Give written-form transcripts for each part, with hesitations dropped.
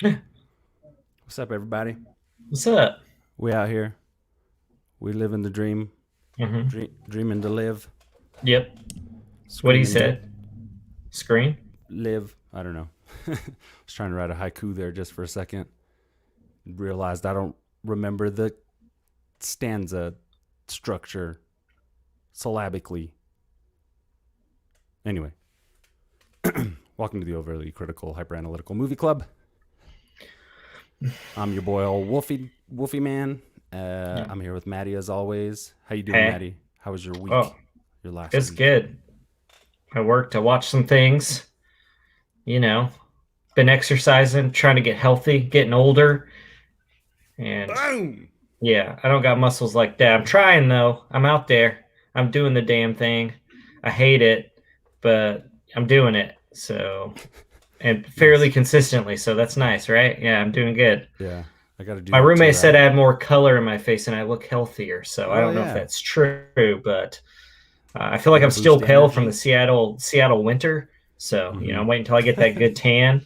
What's up, everybody? What's up? We out here. We living the dream, dreaming to live, Yep. What he screaming to said. Screen. live. I don't know. I was trying to write a haiku there just for a second. Realized I don't remember the stanza structure syllabically. Anyway, welcome to the Overly Critical Hyperanalytical Movie Club. I'm your boy, old Wolfie man. I'm here with Matty as always. How you doing, Hey. Matty? How was your Oh, week? Your last it's week? good. I worked. I watched some things. You know, been exercising, trying to get healthy, getting older, and Boom. yeah, I don't got muscles like that. I'm trying though. I'm out there. I'm doing the damn thing. I hate it, but I'm doing it. So, and fairly Nice. consistently. So that's nice, right? Yeah, I'm doing good. Yeah, I got to do My that roommate too. said I had more color in my face and I look healthier. So I Oh don't know if yeah, that's true, but I feel like little I'm still boost pale from the energy. Seattle winter. So, Mm-hmm. I'm waiting until I get that good tan.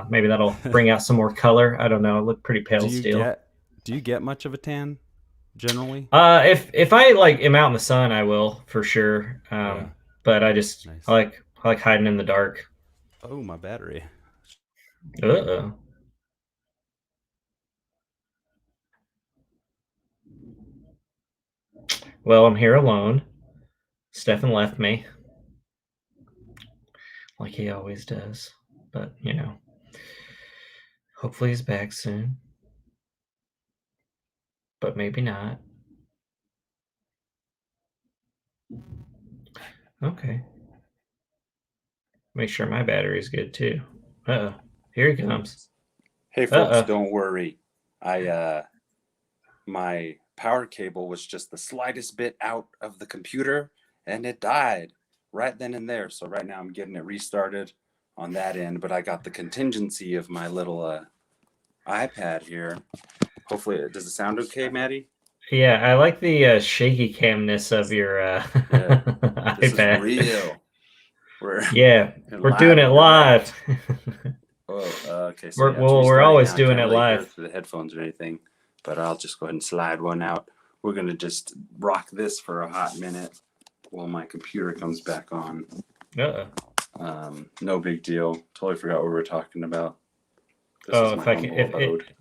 Maybe that'll bring out some more color. I don't know. I look pretty do pale you still. get do you get much of a tan generally? If I like am out in the sun, I will for sure. Yeah, But I just nice. I like hiding in the dark. Oh, my battery. Uh-oh. Well, I'm here alone. Stefan left me like he always does. But, hopefully he's back soon. But maybe not. Okay. Make sure my battery's good too. Uh-oh. Here he comes. Hey folks, Uh-oh. don't worry. I My power cable was just the slightest bit out of the computer and it died right then and there. So right now I'm getting it restarted on that end, but I got the contingency of my little iPad here. Hopefully, does it sound okay, Maddie? Yeah, I like the shaky camness of your Yeah, this is iPad. real. We're Yeah, we're doing live it and live. direct. Oh, okay. So we're yeah, it's well, we're restarting always now. I doing can't it really hear live. it through the headphones or anything, but I'll just go ahead and slide one out. We're gonna just rock this for a hot minute while my computer comes back on. Uh-oh. No big deal. Totally forgot what we were talking about. This Oh, is my if I can humble abode.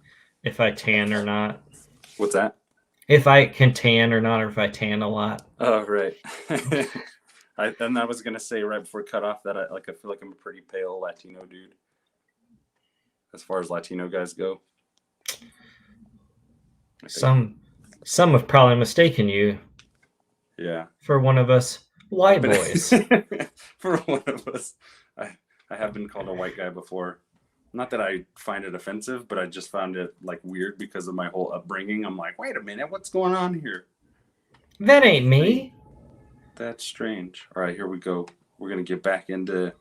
if I tan or not. What's that? If I can tan or not, or if I tan a lot. Oh, right. I was gonna say right before cut off that I feel like I'm a pretty pale Latino dude as far as Latino guys go. I think. Some have probably mistaken you Yeah. for one of us I've white been boys. for one of us. I have been called a white guy before. Not that I find it offensive, but I just found it like weird because of my whole upbringing. I'm like, wait a minute, what's going on here? That That's ain't strange. me. That's strange. All right, here we go. We're gonna get back into.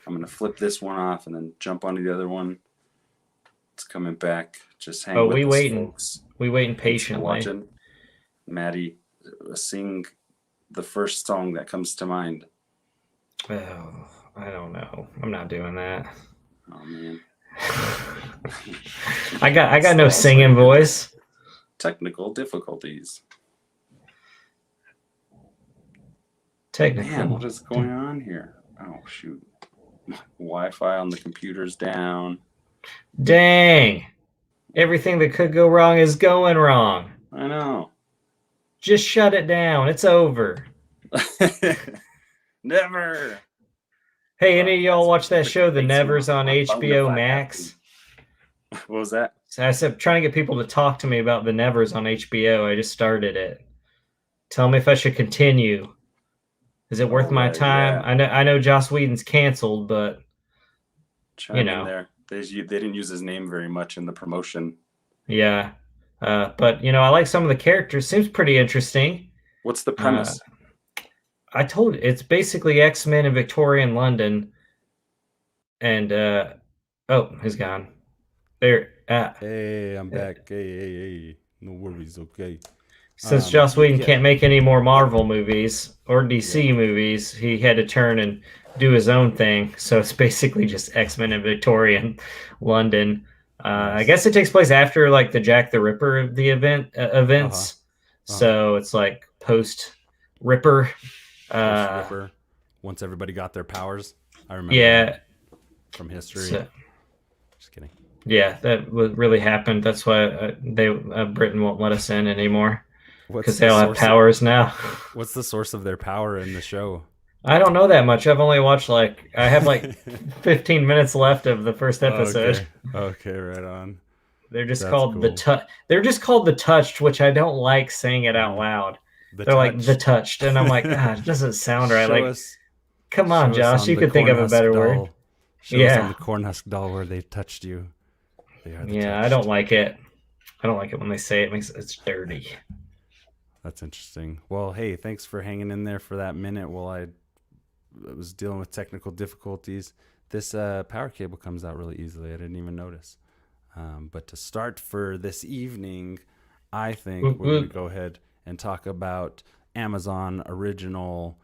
I'm gonna flip this one off and then jump onto the other one. It's coming back. Just hang Oh, with us, folks. we waiting Thanks for patiently. watching. Maddie, sing the first song that comes to mind. Oh, I don't know. I'm not doing that. Oh man. I got no Stalls right singing here. voice. Technical difficulties. Man, Technical. what is going on here? Oh shoot. Wi-Fi on the computer's down. Dang. Everything that could go wrong is going wrong. I know. Just shut it down. It's over. Never. Hey, any of y'all That's watch that show, The makes Nevers, on my bona HBO fide happy. Max? What was that? So I said, trying to get people to talk to me about The Nevers on HBO. I just started it. Tell me if I should continue. Is it worth All my right, time? yeah. I know Joss Whedon's canceled, but you Chime in know, there. They didn't use his name very much in the promotion. yeah. But I like some of the characters. Seems pretty interesting. What's the Uh, premise? I told you, it's basically X-Men in Victorian London, and oh, he's gone. There. Hey, I'm back. Hey. No worries. Okay. Since Joss Whedon Yeah. can't make any more Marvel movies or Yeah. DC movies, he had to turn and do his own thing. So it's basically just X-Men in Victorian London. I Nice. guess it takes place after like the Jack the Ripper events, Uh-huh. so it's like post Ripper. Post Ripper, once everybody got their powers. I remember Yeah, that from history. so, Just kidding. yeah, that really happened. That's why Britain won't let us in anymore What's because they the all have source? powers now. What's the source of their power in the show? I don't know that much. I've only watched I have like 15 minutes left of the first episode. Okay. Okay, right on. They're just That's called cool. They're just called the Touched, which I don't like saying it out loud. The They're like the touch. Touched, and I'm like, ah, it doesn't sound right. Show Like, us come on, show us Josh, on you the could think of a Cornhusk better word. doll. Show us on Yeah, the Cornhusk doll where they touched you. They are the yeah, I touched. don't like it. I don't like it when they say it. It's dirty. That's interesting. Well, hey, thanks for hanging in there for that minute while I was dealing with technical difficulties. This power cable comes out really easily. I didn't even notice. But to start for this evening, I think we're going to go ahead and talk about Amazon original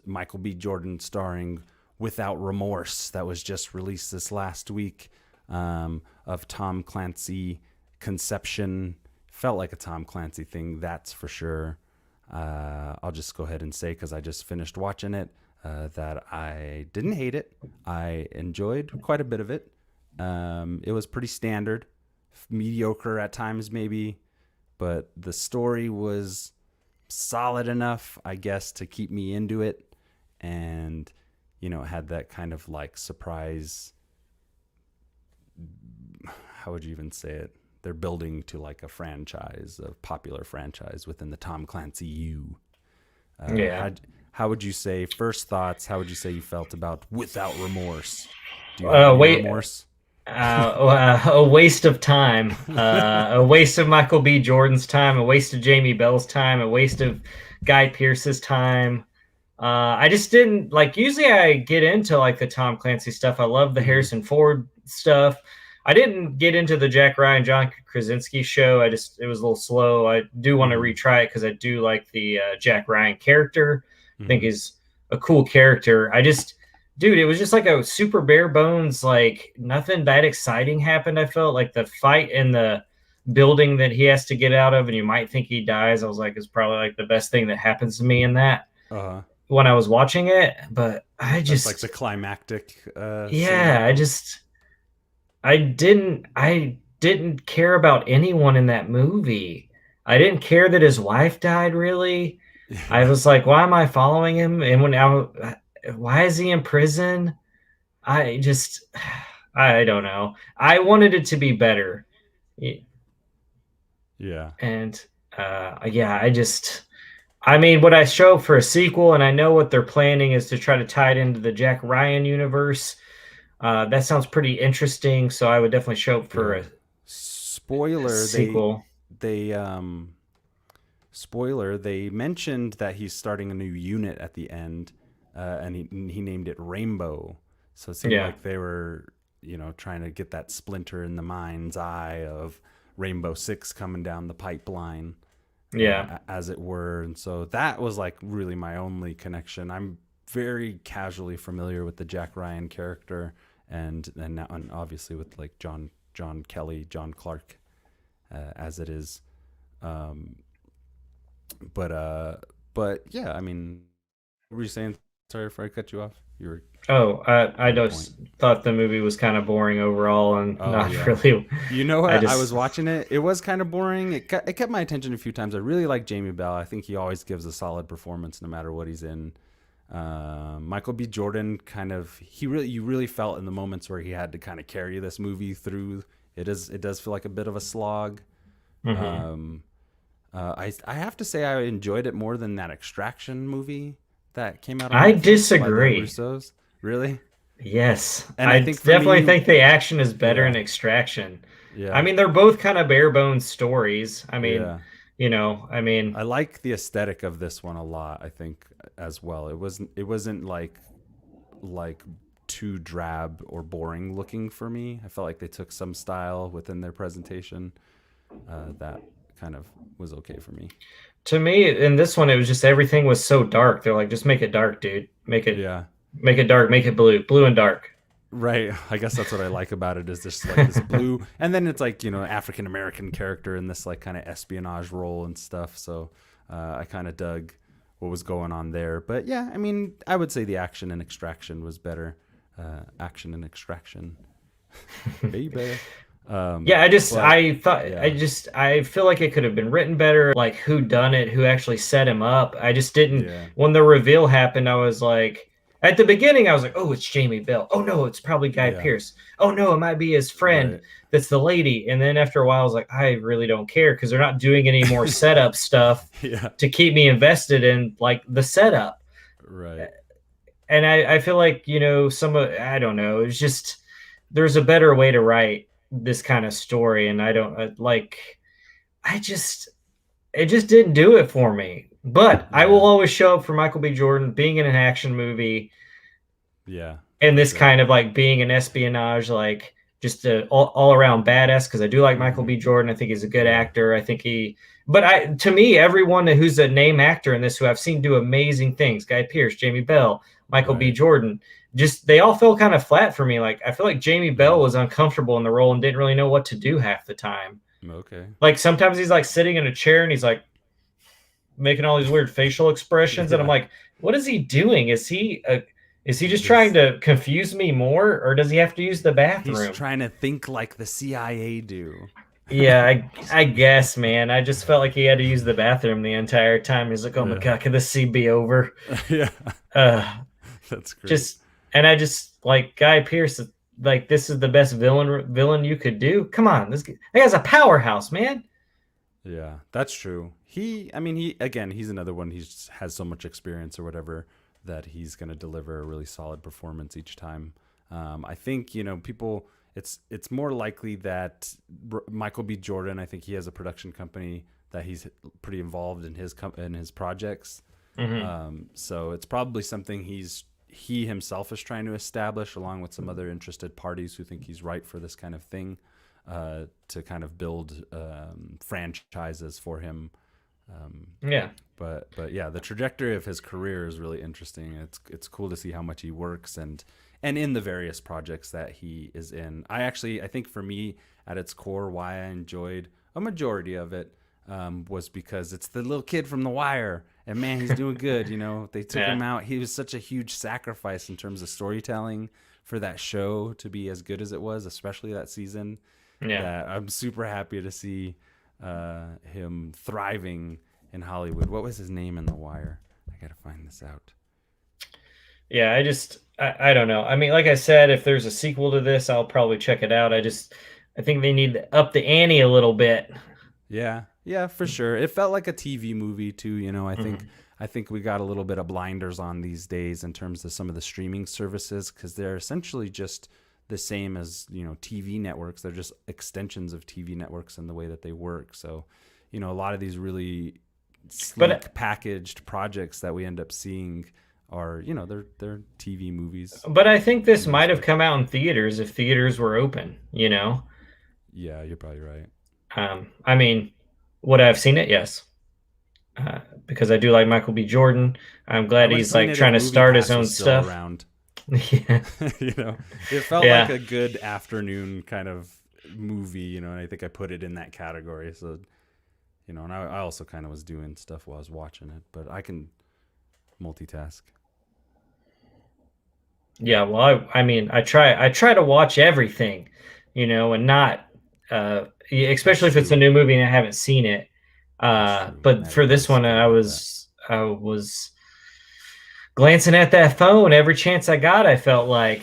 Michael B. Jordan starring Without Remorse that was just released this last week, of Tom Clancy conception. Felt like a Tom Clancy thing, that's for sure. I'll just go ahead and say, because I just finished watching it, that I didn't hate it. I enjoyed quite a bit of it. It was pretty standard, mediocre at times maybe, but the story was solid enough, I guess, to keep me into it. And, you know, it had that kind of like surprise. How would you even say it? They're building to like a franchise, a popular franchise within the Tom Clancy U. Yeah. How would you say, first thoughts, how would you say you felt about Without Remorse? Do you have any Wait. remorse? A waste of time, a waste of Michael B. Jordan's time, a waste of Jamie Bell's time, a waste of Guy Pearce's time. I just didn't like. Usually, I get into like the Tom Clancy stuff. I love the Harrison Ford stuff. I didn't get into the Jack Ryan, John Krasinski show. It was a little slow. I do want to retry it because I do like the Jack Ryan character. I think he's a cool character. Dude, it was just like a super bare bones, like nothing that exciting happened. I felt like the fight in the building that he has to get out of, and you might think he dies. I was like, it's probably like the best thing that happens to me in that when I was watching it. But That's like the climactic. Yeah, scene. I didn't care about anyone in that movie. I didn't care that his wife died. Really, I was like, why am I following him? And why is he in prison? I don't know. I wanted it to be better. Yeah. And I mean, would I show up for a sequel? And I know what they're planning is to try to tie it into the Jack Ryan universe. That sounds pretty interesting. So I would definitely show up for a sequel. Spoiler, they mentioned that he's starting a new unit at the end, and he named it Rainbow. So it seemed like they were, you know, trying to get that splinter in the mind's eye of Rainbow Six coming down the pipeline, as it were. And so that was like really my only connection. I'm very casually familiar with the Jack Ryan character, and obviously with like John Clark, as it is. But yeah, I mean, what were you saying? Sorry if I cut you off. You were. Oh, I just thought the movie was kind of boring overall and not really. You know what? I was watching it. It was kind of boring. It kept my attention a few times. I really like Jamie Bell. I think he always gives a solid performance no matter what he's in. Michael B. Jordan you really felt in the moments where he had to kind of carry this movie through. It does feel like a bit of a slog. I have to say I enjoyed it more than that Extraction movie that came out. I disagree. Russos. Really? Yes, and I definitely think the action is better in Extraction. Yeah, I mean they're both kind of bare bones stories. I mean, I like the aesthetic of this one a lot. I think as well. It wasn't like too drab or boring looking for me. I felt like they took some style within their presentation that kind of was okay for me. To me, in this one, it was just everything was so dark. They're like, just make it dark, dude. Make it dark, make it blue and dark. Right. I guess that's what I like about it is just like this blue, and then it's like, African American character in this like kind of espionage role and stuff. So I kind of dug what was going on there. But yeah, I mean, I would say the action in Extraction was better. Action in Extraction. Baby. Yeah, I feel like it could have been written better, like who done it, who actually set him up. I just didn't. Yeah. When the reveal happened, I was like, at the beginning, I was like, oh, it's Jamie Bell. Oh no, it's probably Guy Yeah. Pearce. Oh no, it might be his friend. Right. That's the lady. And then after a while, I was like, I really don't care because they're not doing any more setup stuff Yeah. to keep me invested in like the setup. Right. And I feel like, I don't know, it's just there's a better way to write this kind of story, and I don't like it just didn't do it for me. But I will always show up for Michael B. Jordan being in an action movie. Yeah. And this kind of like being an espionage, like just a all around badass, because I do like Michael B. Jordan. I think he's a good actor. I think to me, everyone who's a name actor in this who I've seen do amazing things, Guy Pearce, Jamie Bell, Michael B. Jordan, just they all fell kind of flat for me. Like I feel like Jamie Bell was uncomfortable in the role and didn't really know what to do half the time. Okay. Like sometimes he's like sitting in a chair and he's like making all these weird facial expressions, and I'm like, what is he doing? Is he just trying to confuse me more, or does he have to use the bathroom? He's trying to think like the CIA do. Yeah, I guess, man. I just felt like he had to use the bathroom the entire time. He's like, oh my God, can this scene be over? Yeah. That's great. I just like Guy Pearce, like this is the best villain you could do. Come on, this guy's a powerhouse, man. Yeah, that's true. He's another one. He has so much experience or whatever that he's going to deliver a really solid performance each time. I think, people, it's more likely that Michael B. Jordan, I think he has a production company that he's pretty involved in his projects. Mm-hmm. So it's probably something he himself is trying to establish along with some other interested parties who think he's right for this kind of thing, to kind of build franchises for him. Yeah. But yeah, the trajectory of his career is really interesting. It's cool to see how much he works and in the various projects that he is in. I think for me, at its core, why I enjoyed a majority of it was because it's the little kid from The Wire, and man, he's doing good. They took him out. He was such a huge sacrifice in terms of storytelling for that show to be as good as it was, especially that season. Yeah, that I'm super happy to see him thriving in Hollywood. What was his name in The Wire? I gotta find this out. Yeah, I don't know. I mean, like I said, if there's a sequel to this, I'll probably check it out. I think they need to up the ante a little bit. Yeah, for sure. It felt like a TV movie too. I think we got a little bit of blinders on these days in terms of some of the streaming services, because they're essentially just the same as TV networks. They're just extensions of TV networks in the way that they work. So a lot of these really sleek packaged projects that we end up seeing are they're TV movies. But I think this might have come out in theaters if theaters were open. Yeah, you're probably right. I mean, would I have seen it? Yes. Because I do like Michael B. Jordan. I'm glad he's like trying to start his own stuff. Around. Yeah. It felt like a good afternoon kind of movie, and I think I put it in that category. So, and I also kind of was doing stuff while I was watching it, but I can multitask. Yeah, well, I mean, I try to watch everything, and not, especially if it's a new movie and I haven't seen it. But for this one, I was glancing at that phone every chance I got. I felt like.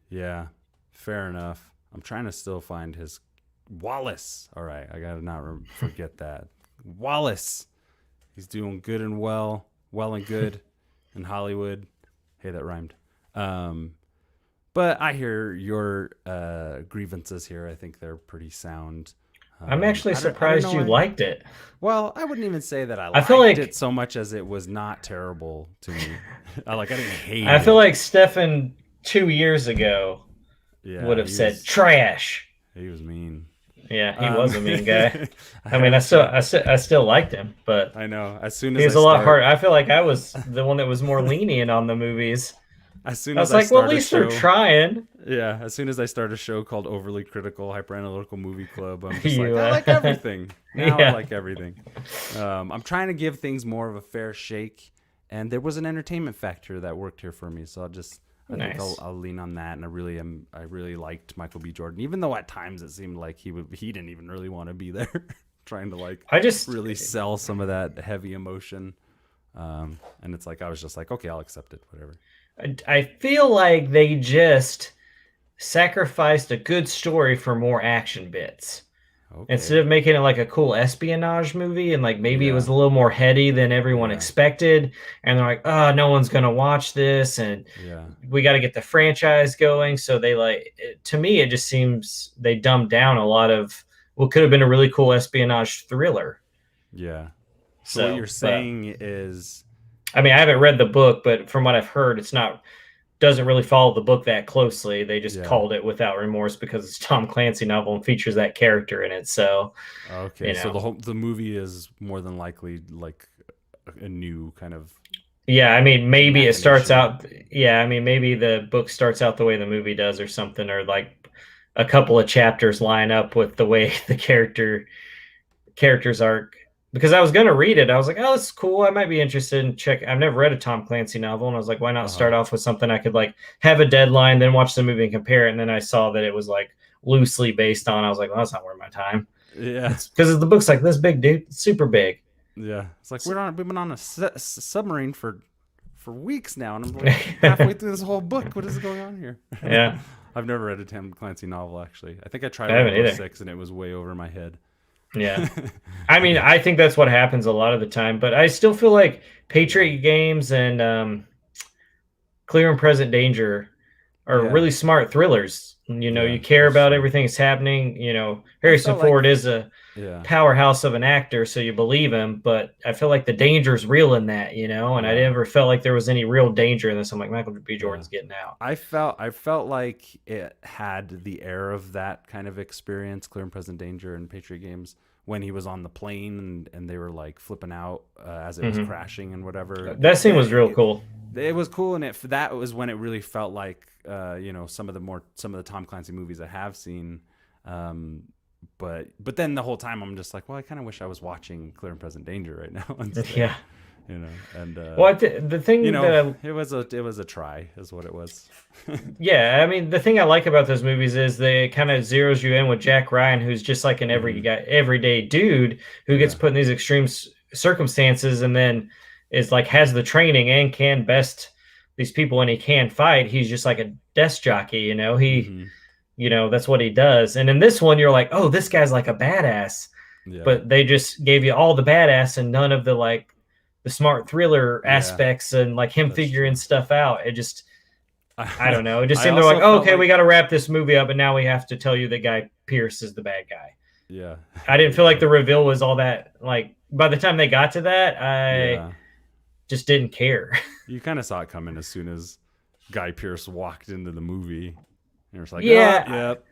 Yeah, fair enough. I'm trying to still find his Wallace. All right, I gotta not forget that Wallace. He's doing good and well and good in Hollywood. Hey, that rhymed. But I hear your grievances here. I think they're pretty sound. I'm actually surprised you liked it. Well, I wouldn't even say that I liked it so much as it was not terrible to me. I didn't hate it. I feel like Stefan 2 years ago would have said trash. He was mean. Yeah, he was a mean guy. I mean, I still liked him, but I know as soon as he was a lot hard. I feel like I was the one that was more lenient on the movies. as soon I as was I like, well, at start a least they're show, trying. yeah, as soon as I start a show called Overly Critical Hyperanalytical Movie Club, I'm just like, You, I like everything. Now I yeah. like everything. I'm trying to give things more of a fair shake, and there was an entertainment factor that worked here for me. So I think Nice. I'll lean on that. And I really liked Michael B. Jordan, even though at times it seemed like he didn't even really want to be there, trying to like I just really sell some of that heavy emotion. And it's like I was just like, okay, I'll accept it, whatever. I feel like they just sacrificed a good story for more action bits. Okay. Instead of making it like a cool espionage movie and like maybe it was Yeah. a little more heady than everyone Yeah. expected, and they're like, oh, no one's gonna watch this, and Yeah. we got to get the franchise going. So they to me, it just seems they dumbed down a lot of what could have been a really cool espionage thriller. Yeah. So what you're saying is, I mean, I haven't read the book, but from what I've heard, doesn't really follow the book that closely. They just called it Without Remorse because it's a Tom Clancy novel and features that character in it. So, okay, so the movie is more than likely like a new kind of. Yeah, I mean, maybe it starts out. Yeah, I mean, maybe the book starts out the way the movie does, or something, or like a couple of chapters line up with the way the character's arc. Because I was going to read it. I was like, oh, this is cool. I might be interested in check. I've never read a Tom Clancy novel. And I was like, why not start off with something I could like have a deadline, then watch the movie and compare it. And then I saw that it was like loosely based on, I was like, well, that's not worth my time. Yeah. Because the book's like this big, dude. It's super big. Yeah. It's like we've been on a submarine for weeks now. And I'm like halfway through this whole book. What is going on here? Yeah. I've never read a Tom Clancy novel, actually. I think I tried reading 6 and it was way over my head. Yeah. I mean, I think that's what happens a lot of the time, but I still feel like Patriot Games and Clear and Present Danger are really smart thrillers. You know, you care about everything that's happening. You know, Harrison Ford is a powerhouse of an actor, so you believe him, but I feel like the danger is real in that, you know, and I never felt like there was any real danger in this. I'm like, Michael B. Jordan's getting out. I felt like it had the air of that kind of experience, Clear and Present Danger and Patriot Games, when he was on the plane and they were like flipping out as it was crashing and whatever. That scene was real cool. It was cool, and that was when it really felt like you know, some of the Tom Clancy movies I have seen. But then the whole time I'm just like, well, I kind of wish I was watching Clear and Present Danger right now instead. Yeah. You know, and well, the thing, you know, it was a try, is what it was. Yeah, I mean, the thing I like about those movies is they kind of zeroes you in with Jack Ryan, who's just like an everyday dude who gets put in these extreme circumstances, and then is like has the training and can best these people, and he can fight. He's just like a desk jockey, you know. You know, that's what he does. And in this one, you're like, oh, this guy's like a badass. Yeah. But they just gave you all the badass and none of the like the smart thriller aspects and like him figuring stuff out. It just, I don't know. It just seemed like, oh, okay, we got to wrap this movie up, and now we have to tell you that Guy Pearce is the bad guy. Yeah. I didn't feel like the reveal was all that. Like by the time they got to that, I just didn't care. You kind of saw it coming as soon as Guy Pearce walked into the movie. And it's like, yep.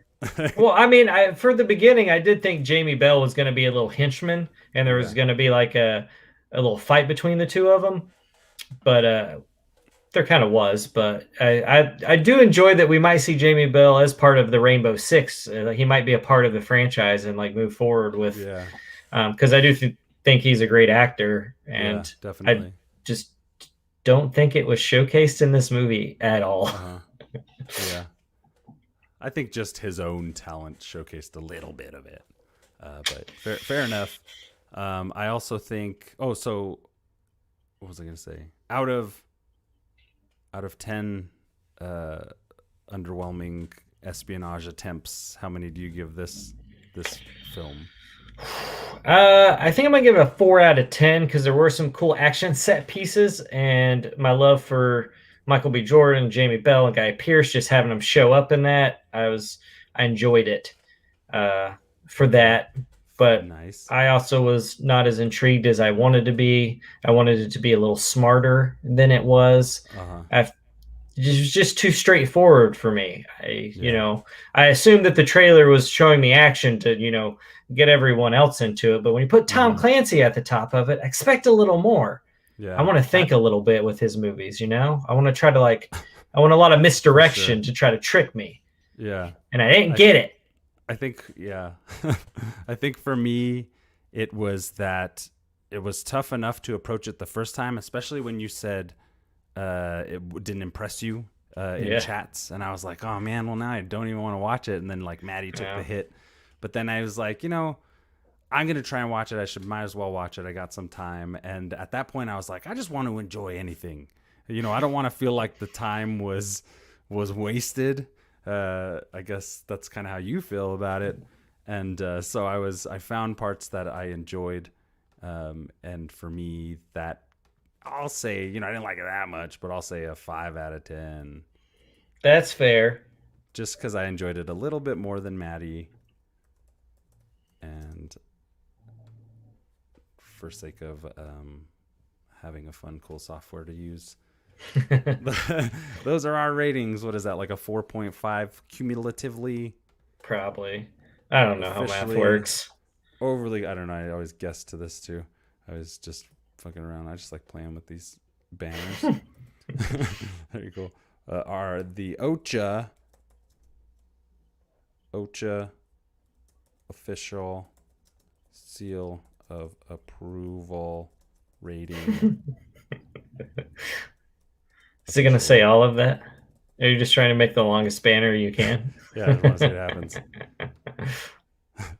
Well, I mean, for the beginning, I did think Jamie Bell was going to be a little henchman, and there was going to be like a little fight between the two of them. But there kind of was. But I do enjoy that we might see Jamie Bell as part of the Rainbow Six. He might be a part of the franchise and like move forward with. Yeah. Because I do think he's a great actor, and definitely. I just don't think it was showcased in this movie at all. Yeah. I think just his own talent showcased a little bit of it, but fair enough. I also think. Oh, so what was I going to say? Out of 10 underwhelming espionage attempts, how many do you give this film? I think I'm gonna give it a 4 out of 10 because there were some cool action set pieces, and my love for Michael B. Jordan, Jamie Bell, and Guy Pearce, just having them show up in that, I enjoyed it for that. But nice. I also was not as intrigued as I wanted to be. I wanted it to be a little smarter than it was. It was just too straightforward for me. You know, I assumed that the trailer was showing me action to, you know, get everyone else into it. But when you put Tom Clancy at the top of it, expect a little more. Yeah, I want to think a little bit with his movies, you know? I want to try to like I want a lot of misdirection to try to trick me. Yeah. And I didn't get it. I think, yeah. I think for me, it was that it was tough enough to approach it the first time, especially when you said it didn't impress you in chats. And I was like, oh man, well now I don't even want to watch it. And then like Matty took the hit. But then I was like, I'm going to try and watch it. Might as well watch it. I got some time. And at that point I was like, I just want to enjoy anything. I don't want to feel like the time was wasted. I guess that's kind of how you feel about it. And so I found parts that I enjoyed. And for me, that I'll say, I didn't like it that much, but I'll say a 5 out of 10. That's fair. Just because I enjoyed it a little bit more than Matty. And for sake of having a fun, cool software to use. Those are our ratings. What is that, like a 4.5 cumulatively? Probably. I don't know how math works. Overly, I don't know. I always guess to this too. I was just fucking around. I just like playing with these banners. Very cool. Are the Ocha official seal of approval rating? Is it going to say all of that? Are you just trying to make the longest banner you can? Yeah, I just want to see what happens.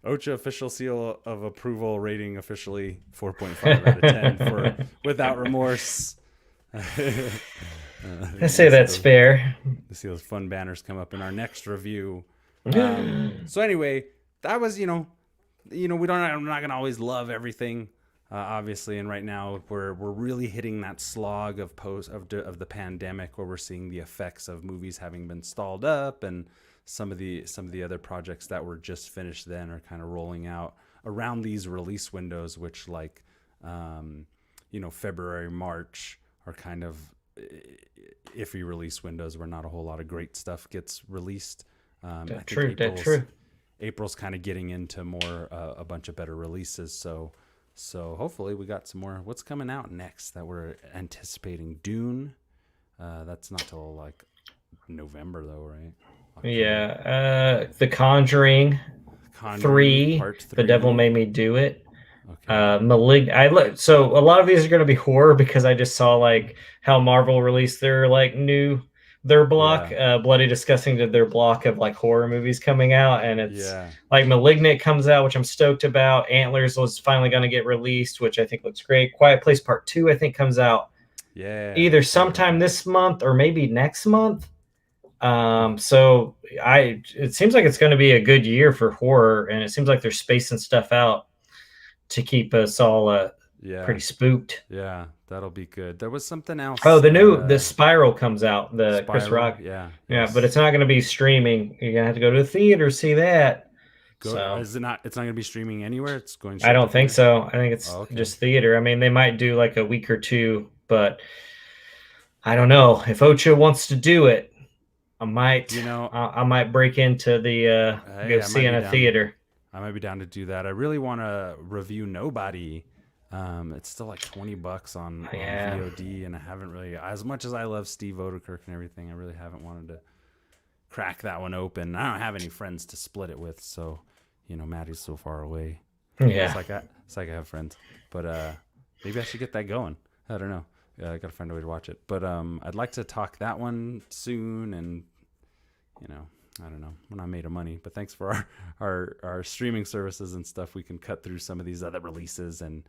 Ocha official seal of approval rating officially 4.5 out of 10 for Without Remorse. I say that's fair. To see those fun banners come up in our next review. So anyway, that was, I'm not going to always love everything. Obviously, and right now we're really hitting that slog of the pandemic, where we're seeing the effects of movies having been stalled up, and some of the other projects that were just finished then are kind of rolling out around these release windows, which like February, March are kind of iffy release windows where not a whole lot of great stuff gets released. That's true. April's kind of getting into more a bunch of better releases, so hopefully we got some more. What's coming out next that we're anticipating? Dune. That's not till like November though, right? October. Yeah. The Conjuring 3. Part 3. The Devil Made Me Do It. Okay. So a lot of these are going to be horror because I just saw like how Marvel released their like their block. Bloody Disgusting did their block of like horror movies coming out, and it's like Malignant comes out, which I'm stoked about. Antlers was finally going to get released, which I think looks great. Quiet Place Part 2 I think comes out either sometime this month or maybe next month. So it seems like it's going to be a good year for horror, and it seems like they're spacing stuff out to keep us all pretty spooked. Yeah, that'll be good. There was something else. Oh, the Spiral comes out, the Chris Rock. Yeah, but it's not going to be streaming. You're going to have to go to the theater to see that. Is it not? It's not going to be streaming anywhere. It's going. I don't think so. I think it's just theater. I mean, they might do like a week or two, but I don't know if Ocha wants to do it. I might. I might break into the go see in a theater. I might be down to do that. I really want to review Nobody. It's still like $20 on VOD, and I haven't really, as much as I love Steve Odekirk and everything, I really haven't wanted to crack that one open. I don't have any friends to split it with, so Matty's so far away. Yeah, it's like I have friends, but maybe I should get that going. I don't know. I gotta find a way to watch it, but I'd like to talk that one soon, and I don't know, we're not made of money, but thanks for our streaming services and stuff. We can cut through some of these other releases and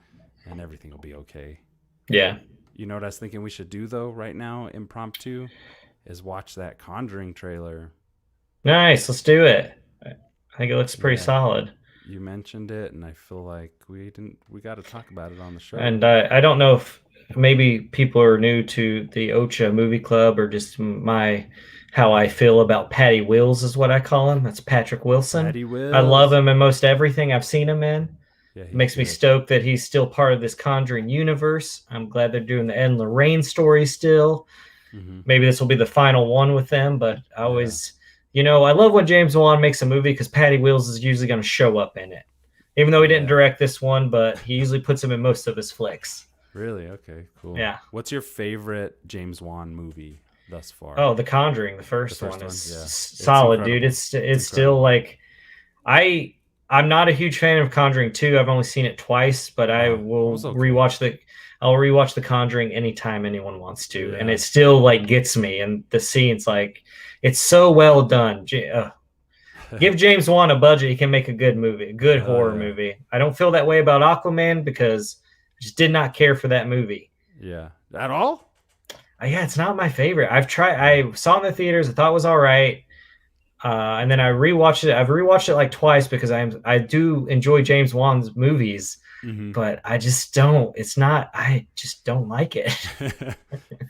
everything will be okay. Yeah. You know what I was thinking we should do though right now, impromptu, is watch that Conjuring trailer. Nice, let's do it. I think it looks pretty solid. You mentioned it, and I feel like we got to talk about it on the show. And I don't know if maybe people are new to the Ocha Movie Club, or just how I feel about Patty Wills is what I call him. That's Patrick Wilson. Patty Wills. I love him in most everything I've seen him in. Yeah, it makes me stoked that he's still part of this Conjuring universe. I'm glad they're doing the Ed and Lorraine story still. Mm-hmm. Maybe this will be the final one with them, but I always, I love when James Wan makes a movie because Patty Wills is usually going to show up in it. Even though he didn't direct this one, but he usually puts him in most of his flicks. Really? Okay, cool. Yeah. What's your favorite James Wan movie? thus far? Oh, The Conjuring, the first first one one? is Yeah. It's solid, dude. incredible. It's still like I'm not a huge fan of Conjuring 2. I've only seen it twice, but I It will was okay. I'll rewatch The Conjuring anytime anyone wants to, and Yeah. it still like gets me. And the scenes, like, it's so well done. Give James Wan a budget, he can make a good movie, a good horror movie. I don't feel that way about Aquaman because I just did not care for that movie. Yeah. At all? Yeah, it's not my favorite. I saw it in the theaters. I thought it was all right. And then I rewatched it. I've rewatched it like twice because I do enjoy James Wan's movies, but I just don't. It's not. I just don't like it.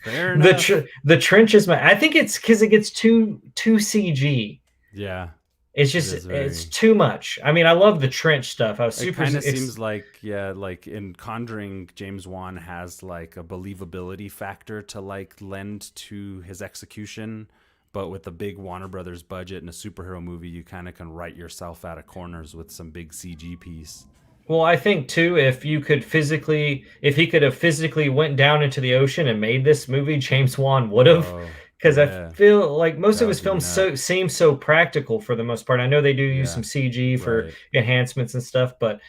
Fair enough. The trench is I think it's because it gets too CG. Yeah. It's just it's too much. I mean, I love the trench stuff. I was super. It kind of seems like like in Conjuring, James Wan has like a believability factor to like lend to his execution. But with a big Warner Brothers budget and a superhero movie, you kind of can write yourself out of corners with some big CG piece. Well, I think too, if he could have physically went down into the ocean and made this movie, James Wan would have. Because I feel like most of his films seem so practical for the most part. I know they do use some CG for enhancements and stuff, but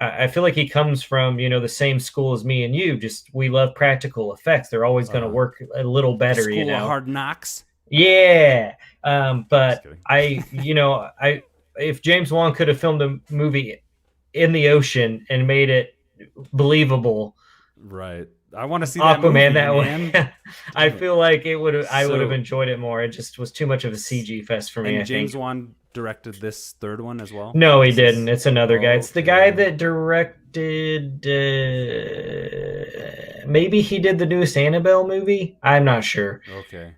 I feel like he comes from, the same school as me and you. Just we love practical effects. They're always going to work a little better. School of Hard Knocks. Yeah, but if James Wan could have filmed a movie in the ocean and made it believable, right? I want to see Aquaman that movie, way. I feel like it would have. I would have enjoyed it more. It just was too much of a CG fest for me. And James Wan directed this third one as well. No, he didn't. It's another guy. It's the guy that directed. Maybe he did the newest Annabelle movie. I'm not sure. Okay.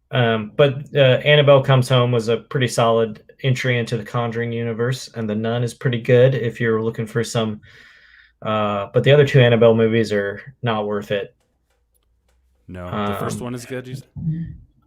But Annabelle Comes Home was a pretty solid entry into the Conjuring universe, and The Nun is pretty good if you're looking for some. But the other two Annabelle movies are not worth it. No, the first one is good.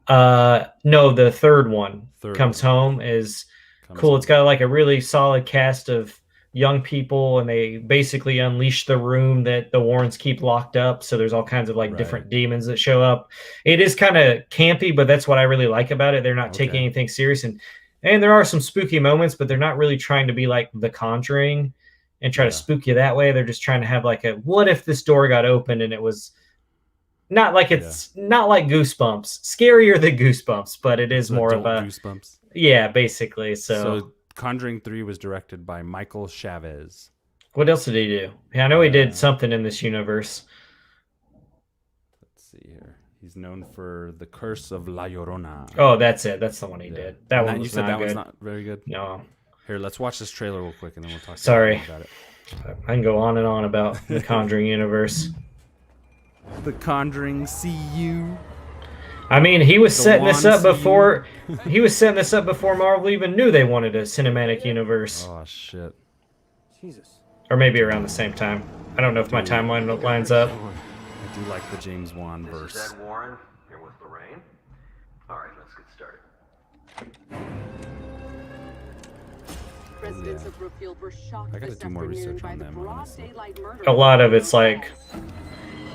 No, the third one, Comes Home, is cool. It's got like a really solid cast of young people, and they basically unleash the room that the Warrens keep locked up. So there's all kinds of like different demons that show up. It is kind of campy, but that's what I really like about it. They're not taking anything serious, and there are some spooky moments, but they're not really trying to be like The Conjuring and try to spook you that way. They're just trying to have like a, what if this door got opened and it was not like not like Goosebumps, scarier than Goosebumps, but it is more of a Goosebumps. Yeah, basically. So Conjuring 3 was directed by Michael Chavez. What else did he do? Yeah, I know he did something in this universe. Let's see here. He's known for The Curse of La Llorona. Oh, that's it. That's the one he did. That one was that good. one's not very good? No. Here, let's watch this trailer real quick and then we'll talk about it. I can go on and on about the Conjuring universe. The Conjuring CU. I mean, he was setting this up before Marvel even knew they wanted a cinematic universe. Oh shit. Jesus. Or maybe around the same time. I don't know if my timeline lines up. I do like the James Wan verse. This is Ed Warren, here with Lorraine. All right, let's get started. Residents of Brookfield were shocked I gotta do more research on them. A lot of it's like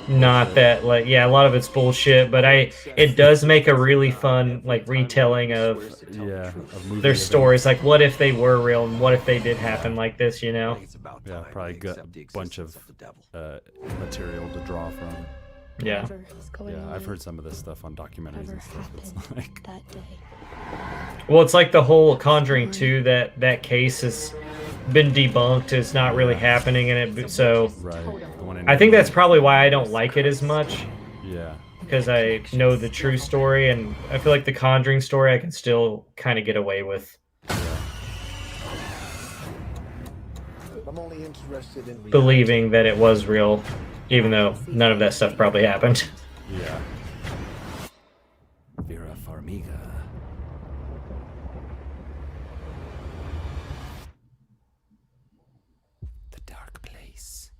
not that like a lot of it's bullshit, but it does make a really fun like retelling of their stories. Like, what if they were real and what if they did happen like this? Yeah, probably got a bunch of material to draw from. Yeah. Yeah, I've heard some of this stuff on documentaries and stuff. It's like well, it's like the whole Conjuring 2 that case has been debunked. It's not really happening in it. So I think that's probably why I don't like it as much. Yeah. Because I know the true story, and I feel like the Conjuring story I can still kind of get away with. I'm only interested in believing that it was real, even though none of that stuff probably happened. Yeah. Vera Farmiga. The Dark Place.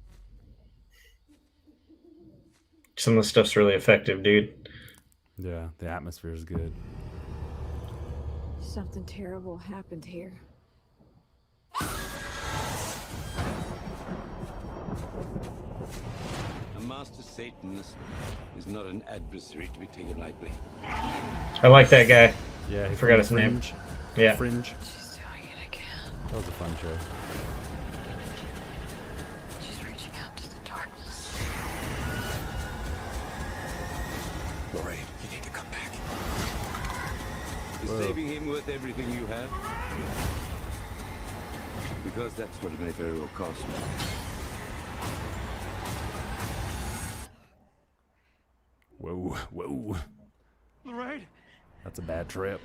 Some of the stuff's really effective, dude. Yeah, the atmosphere is good. Something terrible happened here. A master Satanist is not an adversary to be taken lightly. I like that guy. Yeah, he forgot from his name. Fringe. Yeah. Fringe. She's doing it again. That was a fun show. She's reaching out to the darkness. Lorraine, you need to come back. Is saving him worth everything you have? Because that's what it may very well cost. Whoa, whoa. Lorraine! That's a bad trip.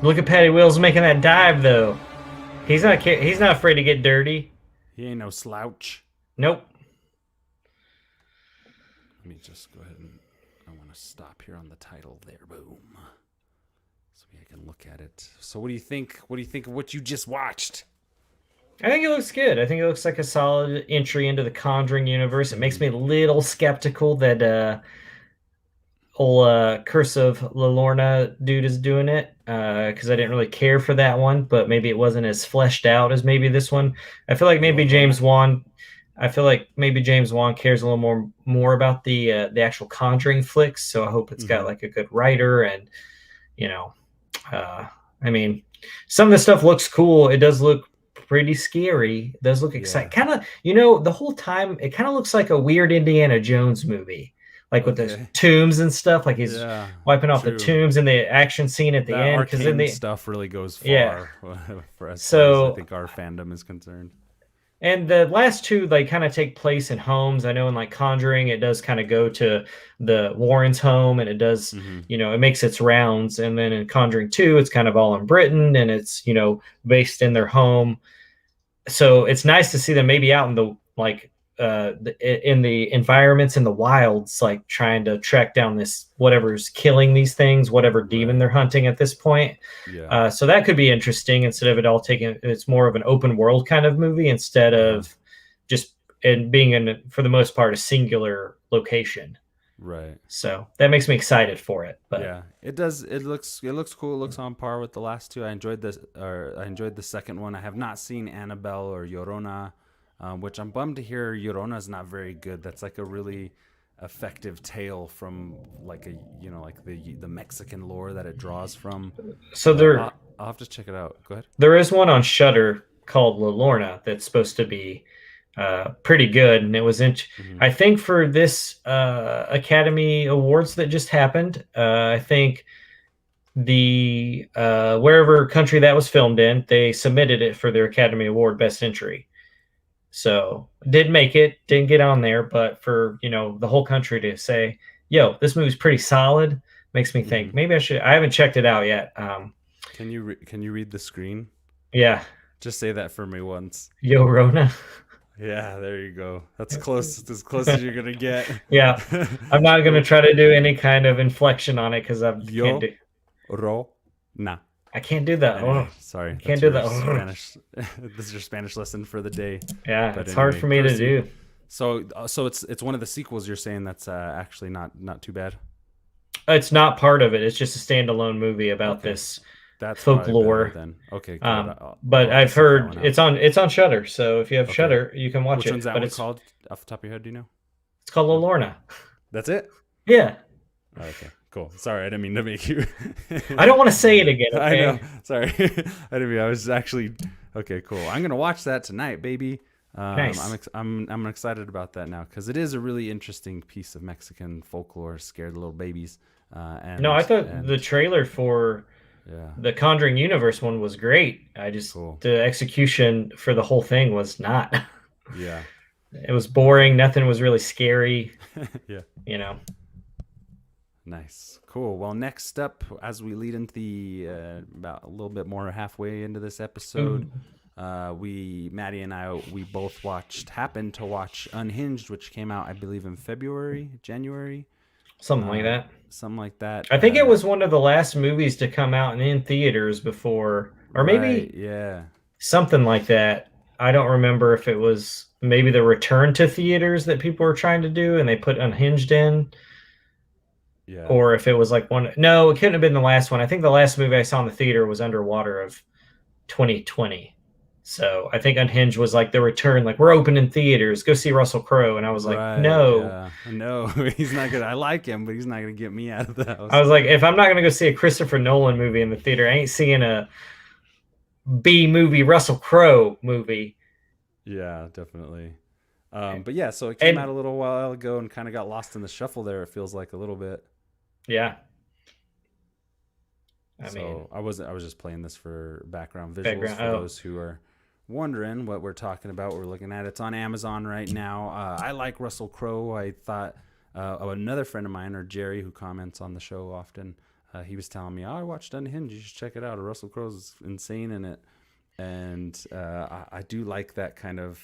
Look at Patty Wills making that dive though. He's not afraid to get dirty. He ain't no slouch. Nope. Let me just go ahead and I want to stop here on the title there. Boom. So I can look at it. So what do you think? What do you think of what you just watched? I think it looks good. I think it looks like a solid entry into the Conjuring universe. It makes me a little skeptical that old Curse of La Lorna dude is doing it, because I didn't really care for that one, but maybe it wasn't as fleshed out as maybe this one. I feel like maybe James Wan cares a little more about the actual Conjuring flicks, so I hope it's got like a good writer, and I mean, some of the stuff looks cool. It does look pretty scary. It does look exciting. Kind of, the whole time it kind of looks like a weird Indiana Jones movie. Like with the tombs and stuff, like he's wiping off the tombs in the action scene at the end. Because then the stuff really goes far for us. So I think our fandom is concerned. And the last two, like, kind of take place in homes. I know in like Conjuring, it does kind of go to the Warrens' home, and it does, it makes its rounds. And then in Conjuring 2, it's kind of all in Britain, and it's based in their home. So it's nice to see them maybe out in the in the environments in the wilds, like trying to track down this whatever's killing these things, whatever demon they're hunting at this point. So that could be interesting instead of it all taking. It's more of an open world kind of movie instead of just being in, for the most part, a singular location. Right. So that makes me excited for it. But yeah, it does. It looks cool. It looks on par with the last two. I enjoyed the second one. I have not seen Annabelle or Llorona. Which I'm bummed to hear Llorona is not very good. That's like a really effective tale from like the Mexican lore that it draws from. So I'll have to check it out. Go ahead. There is one on Shudder called La Lorna that's supposed to be pretty good, and it was I think for this Academy Awards that just happened. I think the wherever country that was filmed in, they submitted it for their Academy Award Best Entry. So didn't make it, didn't get on there, but for the whole country to say, "Yo, this movie's pretty solid," makes me think maybe I should. I haven't checked it out yet. Can you read the screen? Yeah. Just say that for me once. Yo, Rona. Yeah, there you go. That's close. It's as close as you're gonna get. Yeah, I'm not gonna try to do any kind of inflection on it because I can't do. Rona. I can't do that. Anyway, sorry, can't do that. Spanish. This is your Spanish lesson for the day. Yeah, it's hard for me to do. So it's one of the sequels. You're saying that's actually not too bad. It's not part of it. It's just a standalone movie about this folklore. Then okay, good. But I've heard it's on Shudder. So if you have Shudder, you can watch it. Which one's that one called? Off the top of your head, do you know? It's called La Lorna. That's it. Yeah. Okay. Cool. Sorry, I didn't mean to make you. I don't want to say it again. Okay? I know. Sorry, I didn't mean. I was actually. Okay, cool. I'm gonna watch that tonight, baby. Nice. I'm excited about that now because it is a really interesting piece of Mexican folklore. Scared little babies. I thought the trailer for the Conjuring universe one was great. I just the execution for the whole thing was not. Yeah. It was boring. Nothing was really scary. Yeah. Nice. Cool. Well, next up, as we lead into the about a little bit more halfway into this episode, Matty and I, we both happened to watch Unhinged, which came out, I believe, in January. Something like that. Something like that. I think it was one of the last movies to come out and in theaters before, or maybe something like that. I don't remember if it was maybe the return to theaters that people were trying to do, and they put Unhinged in. Yeah. or if it was like one. No, it couldn't have been the last one. I think the last movie I saw in the theater was Underwater of 2020. So I think Unhinged was like the return, like we're open in theaters, go see Russell Crowe, and I was like, Right. no. Yeah. No, he's not gonna. I like him, but he's not gonna get me out of the house. I was like, if I'm not gonna go see a Christopher Nolan movie in the theater, I ain't seeing a B movie Russell Crowe movie. Yeah, definitely. But yeah, so it came And- out a little while ago and kind of got lost in the shuffle there. It feels like a little bit. Yeah. I So mean, I was just playing this for background visuals Background, for oh. those who are wondering what we're talking about. We're looking at it's on Amazon right now. I like Russell Crowe. I thought another friend of mine, or Jerry, who comments on the show often, he was telling me, "Oh, I watched Unhinged. You should check it out. Russell Crowe's insane in it." And I do like that kind of,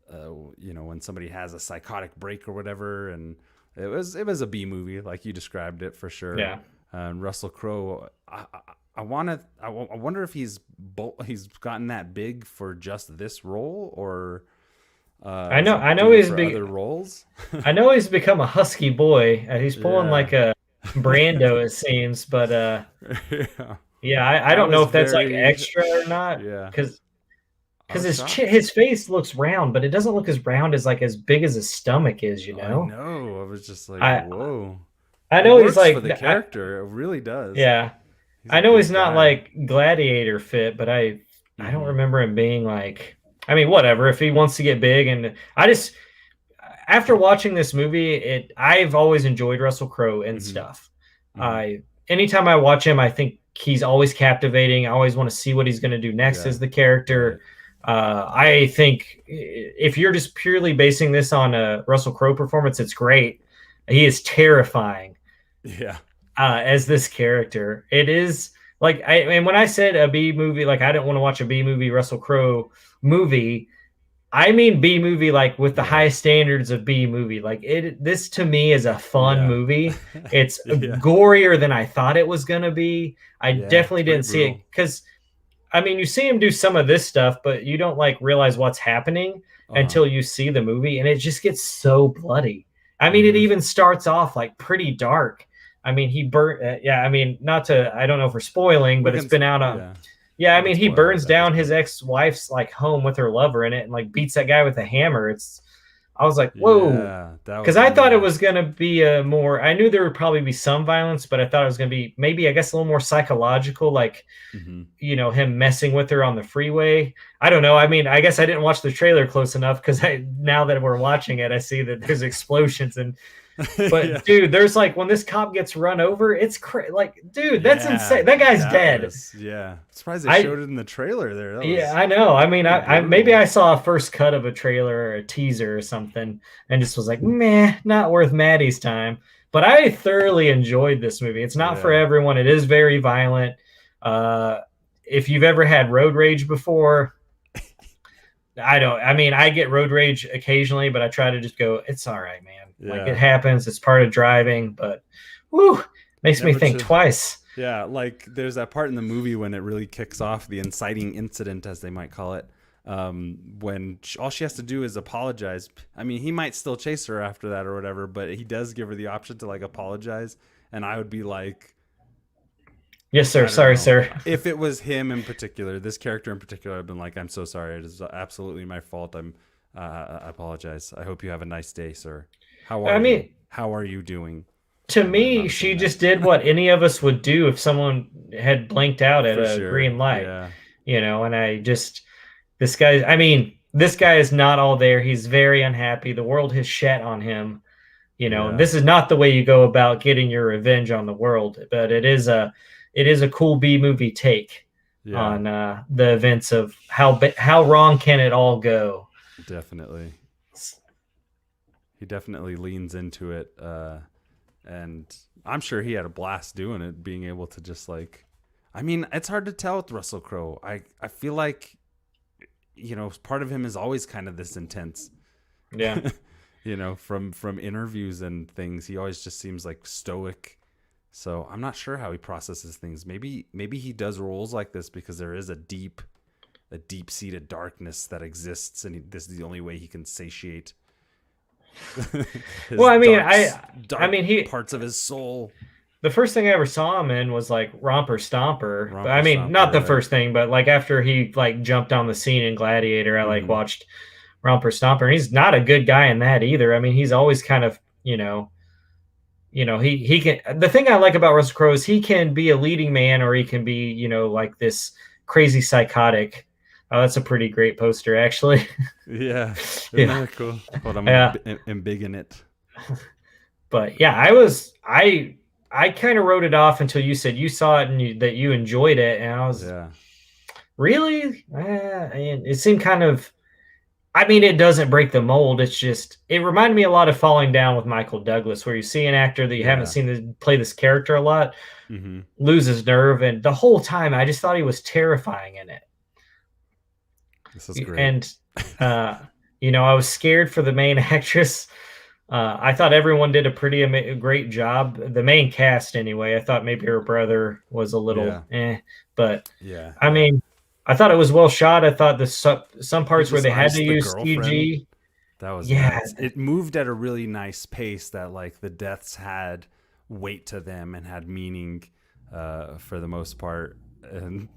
when somebody has a psychotic break or whatever. And it was a B movie, like you described it, for sure. yeah. Russell Crowe, I wonder if he's gotten that big for just this role, or I know doing it he's for big. other roles. I know he's become a husky boy. He's pulling Yeah. like a Brando, it seems. But Yeah. yeah, I don't know was if that's like very- extra or not. Yeah. Because I was his shocked. his face looks round, but it doesn't look as round as like as big as his stomach is. You I know. know. I was just like, I- whoa. I know It he's works like for the character. It really does. yeah. He's I a know big he's not guy. like Gladiator fit, but I don't Mhm. remember him being like. I mean, whatever. If he wants to get big, and I just after watching this movie, I've always enjoyed Russell Crowe and Mhm. stuff. Mhm. Anytime I watch him, I think he's always captivating. I always want to see what he's going to do next Yeah. as the character. I think if you're just purely basing this on a Russell Crowe performance, it's great. He is terrifying Yeah. as this character. It is like and when I said a B movie, like I didn't want to watch a B movie Russell Crowe movie. I mean B movie like with the Yeah. highest standards of B movie. Like this to me is a fun Yeah. movie. It's Yeah. gorier than I thought it was gonna be. I Yeah, definitely it's pretty didn't see it brutal. because I mean you see him do some of this stuff, but you don't like realize what's happening until you see the movie, and it just gets so bloody. I mean, it Mhm. even starts off like pretty dark. I mean, he burnt. I mean, not to. I don't know if we're spoiling, but it's been out on. Yeah. Yeah, I we mean, can he spoil burns it at down this his point. ex-wife's like home with her lover in it, and like beats that guy with a hammer. I was like, whoa, Yeah, that because I thought it nuts. was gonna be a more. I knew there would probably be some violence, but I thought it was gonna be maybe I guess a little more psychological, like Mhm. him messing with her on the freeway. I don't know. I mean, I guess I didn't watch the trailer close enough because now that we're watching it, I see that there's explosions and. But Yeah. dude, there's like when this cop gets run over, it's like, dude, that's Yeah, insane. That guy's dead. Yeah. I'm surprised they I- showed it in the trailer there. That Yeah, was- I know. I mean, I brutal. maybe I saw a first cut of a trailer or a teaser or something, and just was like, meh, not worth Matty's time. But I thoroughly enjoyed this movie. It's not for Yeah. everyone. It is very violent. If you've ever had road rage before, I don't. I mean, I get road rage occasionally, but I try to just go, it's all right, man. Like Yeah. it happens. It's part of driving, but whew, makes me Never think to- twice. Yeah, like there's that part in the movie when it really kicks off the inciting incident, as they might call it, when all she has to do is apologize. I mean, he might still chase her after that or whatever, but he does give her the option to like apologize. And I would be like, Yes, I sir. don't Sorry, know. sir. If it was him in particular, this character in particular, I've been like, I'm so sorry. It is absolutely my fault. I apologize. I hope you have a nice day, sir. How are I mean- you? How are you doing? To I'm me, not she saying that. just did what any of us would do if someone had blinked out at For a sure. green light, Yeah. and this guy is not all there. He's very unhappy. The world has shat on him, Yeah. this is not the way you go about getting your revenge on the world, but it is a cool B movie take Yeah. on the events of how wrong can it all go. Definitely. He definitely leans into it. And I'm sure he had a blast doing it, being able to just like, I mean, it's hard to tell with Russell Crowe. I feel like, part of him is always kind of this intense, Yeah. from interviews and things, he always just seems like stoic. So I'm not sure how he processes things. Maybe he does roles like this because there is a deep seated darkness that exists, and this is the only way he can satiate His Well, I mean, dark he parts of his soul. the first thing I ever saw him in was like Romper Stomper. But I Romper mean, not Stomper, the right. first thing, but like after he like jumped on the scene in Gladiator, I like Mhm. watched Romper Stomper, and he's not a good guy in that either. I mean, he's always kind of, he can. The thing I like about Russell Crowe is he can be a leading man, or he can be, like this crazy psychotic. Oh, that's a pretty great poster, actually. Yeah, isn't Yeah. that cool? Hold on, I'm Yeah. gonna embiggen it. But yeah, I kind of wrote it off until you said you saw it and that you enjoyed it, and I was Yeah, really, and it seemed kind of. I mean, it doesn't break the mold. It's just it reminded me a lot of Falling Down with Michael Douglas, where you see an actor that you haven't Yeah. seen play this character a lot, hmm lose his nerve, and the whole time I just thought he was terrifying in it. this is great. And I was scared for the main actress. I thought everyone did a pretty great job. The main cast, anyway. I thought maybe her brother was a little but Yeah, I mean, I thought it was well shot. I thought some parts where just they had iced to the use girlfriend. CG. that was Yeah. nuts. It moved at a really nice pace. That like the deaths had weight to them and had meaning, for the most part. And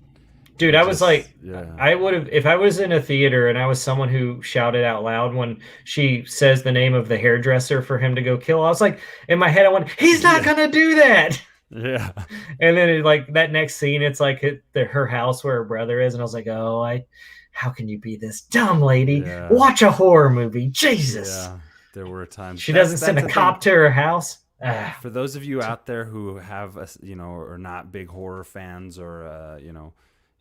Dude, I was like, yeah, I would have, if I was in a theater and I was someone who shouted out loud when she says the name of the hairdresser for him to go kill, I was like, in my head, I went, he's not going to do that. yeah, And then like that next scene, it's like her house where her brother is. And I was like, how can you be this dumb lady? Yeah. Watch a horror movie. Jesus. yeah. There were times She doesn't send a the cop thing. to her house. Ah. For those of you out there who have, are not big horror fans, or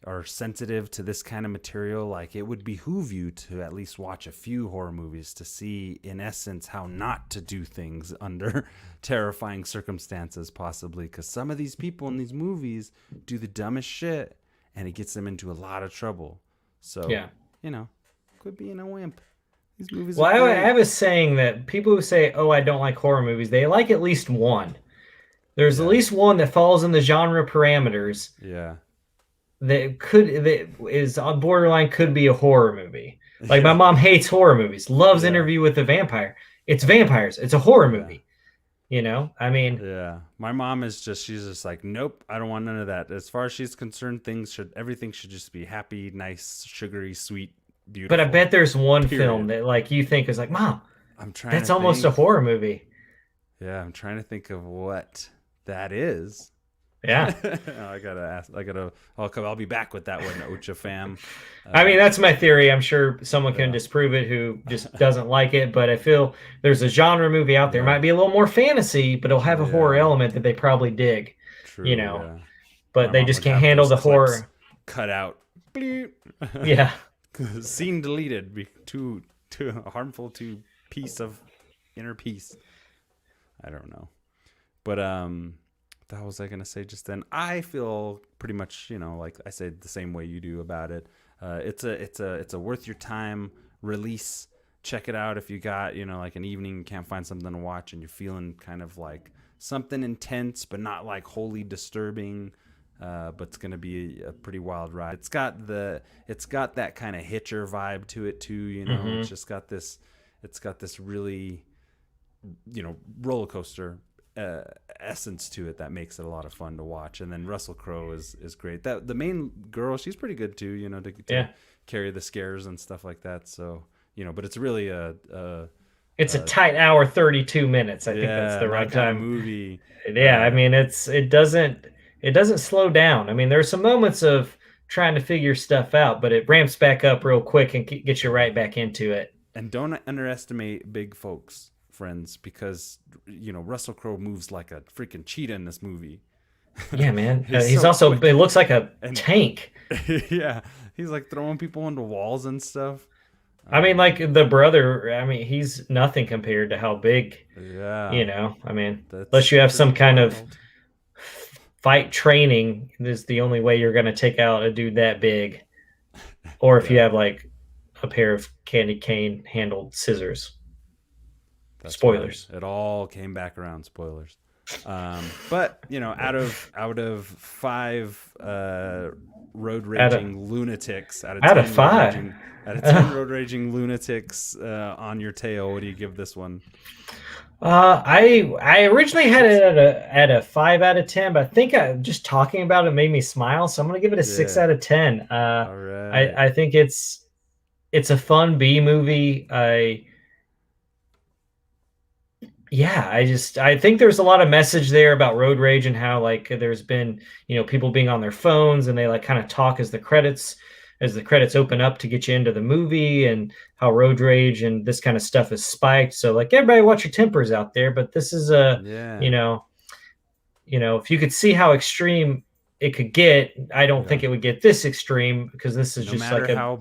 are sensitive to this kind of material, like it would behoove you to at least watch a few horror movies to see, in essence, how not to do things under terrifying circumstances, possibly. Because some of these people in these movies do the dumbest shit, and it gets them into a lot of trouble. So, Yeah. quit being a wimp. These movies Well, are I great. have a saying that people who say, I don't like horror movies, they like at least one. There's Yeah. at least one that falls in the genre parameters Yeah. that is on borderline could be a horror movie. Like my Yeah. mom hates horror movies, loves Yeah. Interview with the Vampire. It's vampires. It's a horror movie. I mean, Yeah, my mom she's just like, nope, I don't want none of that. As far as she's concerned, everything should just be happy, nice, sugary, sweet, beautiful. but I bet there's one Period. film that like you think is like, Mom, I'm trying. that's to almost think. a horror movie. Yeah, I'm trying to think of what that is. Yeah. I gotta ask. I'll be back with that one, Ocha fam. I mean, that's my theory. I'm sure someone can disprove it who just doesn't like it, but I feel there's a genre movie out there. It might be a little more fantasy, but it'll have a horror element that they probably dig. True, But My they mom just would can't have handle those the horror. clips cut out. Bleep. Yeah. Scene deleted. Too harmful to piece of inner peace. I don't know, but what was I gonna say just then? I feel pretty much, like I said, the same way you do about it. It's a worth your time release. Check it out if you got, like an evening, you can't find something to watch and you're feeling kind of like something intense, but not like wholly disturbing. But it's gonna be a pretty wild ride. It's got that kind of Hitcher vibe to it too. It's just got this. It's got this really, roller coaster essence to it that makes it a lot of fun to watch. And then Russell Crowe is great. That the main girl, she's pretty good too. To carry the scares and stuff like that. So but it's really it's a tight hour 32 minutes. I think that's the right kind of time. movie. Yeah, I mean it doesn't slow down. I mean, there's some moments of trying to figure stuff out, but it ramps back up real quick and gets you right back into it. And don't underestimate big folks, friends, because Russell Crowe moves like a freaking cheetah in this movie. Yeah, man. He's He's so also quick. it looks like a tank. Yeah, he's like throwing people into walls and stuff. I mean, like the brother. I mean, he's nothing compared to how big. Yeah, I mean, that's unless you have some pretty kind of wild. fight training, this is the only way you're going to take out a dude that big. Or if you have like a pair of candy cane handled scissors. That's Spoilers. right. It all came back around. Spoilers. But out of 5 road Out of- raging lunatics, out of out of 10 5. out of 10 road raging lunatics on your tail, what do you give this one? I originally had it at a 5 out of 10, but I think just talking about it made me smile, so I'm gonna give it a 6 Yeah. out of 10. All right. I think it's a fun B movie. I think there's a lot of message there about road rage and how like there's been, people being on their phones and they like kind of talk as the credits open up to get you into the movie, and how road rage and this kind of stuff is spiked. So like everybody watch your tempers out there, but this is Yeah. if you could see how extreme it could get, I don't think it would get this extreme, because this is No just matter like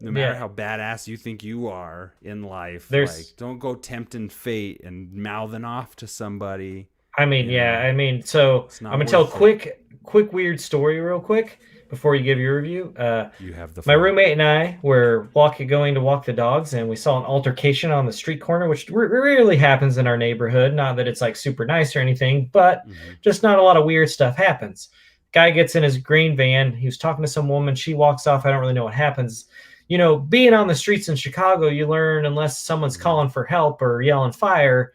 no matter how badass you think you are in life, There's- don't go tempting fate and mouthing off to somebody. I mean, so It's not I'm gonna tell a worth quick weird story real quick before you give your review. You have the My floor. roommate and I were going to walk the dogs, and we saw an altercation on the street corner, which rarely happens in our neighborhood. Not that it's like super nice or anything, but just not a lot of weird stuff happens. Guy gets in his green van. He was talking to some woman. She walks off. I don't really know what happens. Being on the streets in Chicago, you learn, unless someone's calling for help or yelling fire,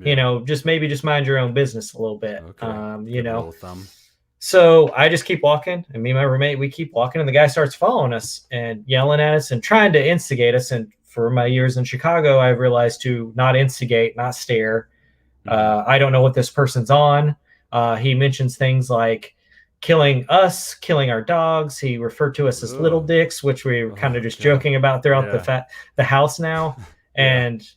just mind your own business a little bit. Okay. Good rule of thumb. So I just keep walking, and me and my roommate, we keep walking, and the guy starts following us and yelling at us and trying to instigate us. And for my years in Chicago, I've realized to not instigate, not stare. I don't know what this person's on. He mentions things like killing us, killing our dogs. He referred to us as little dicks, which we were kind of just joking about throughout the house now. And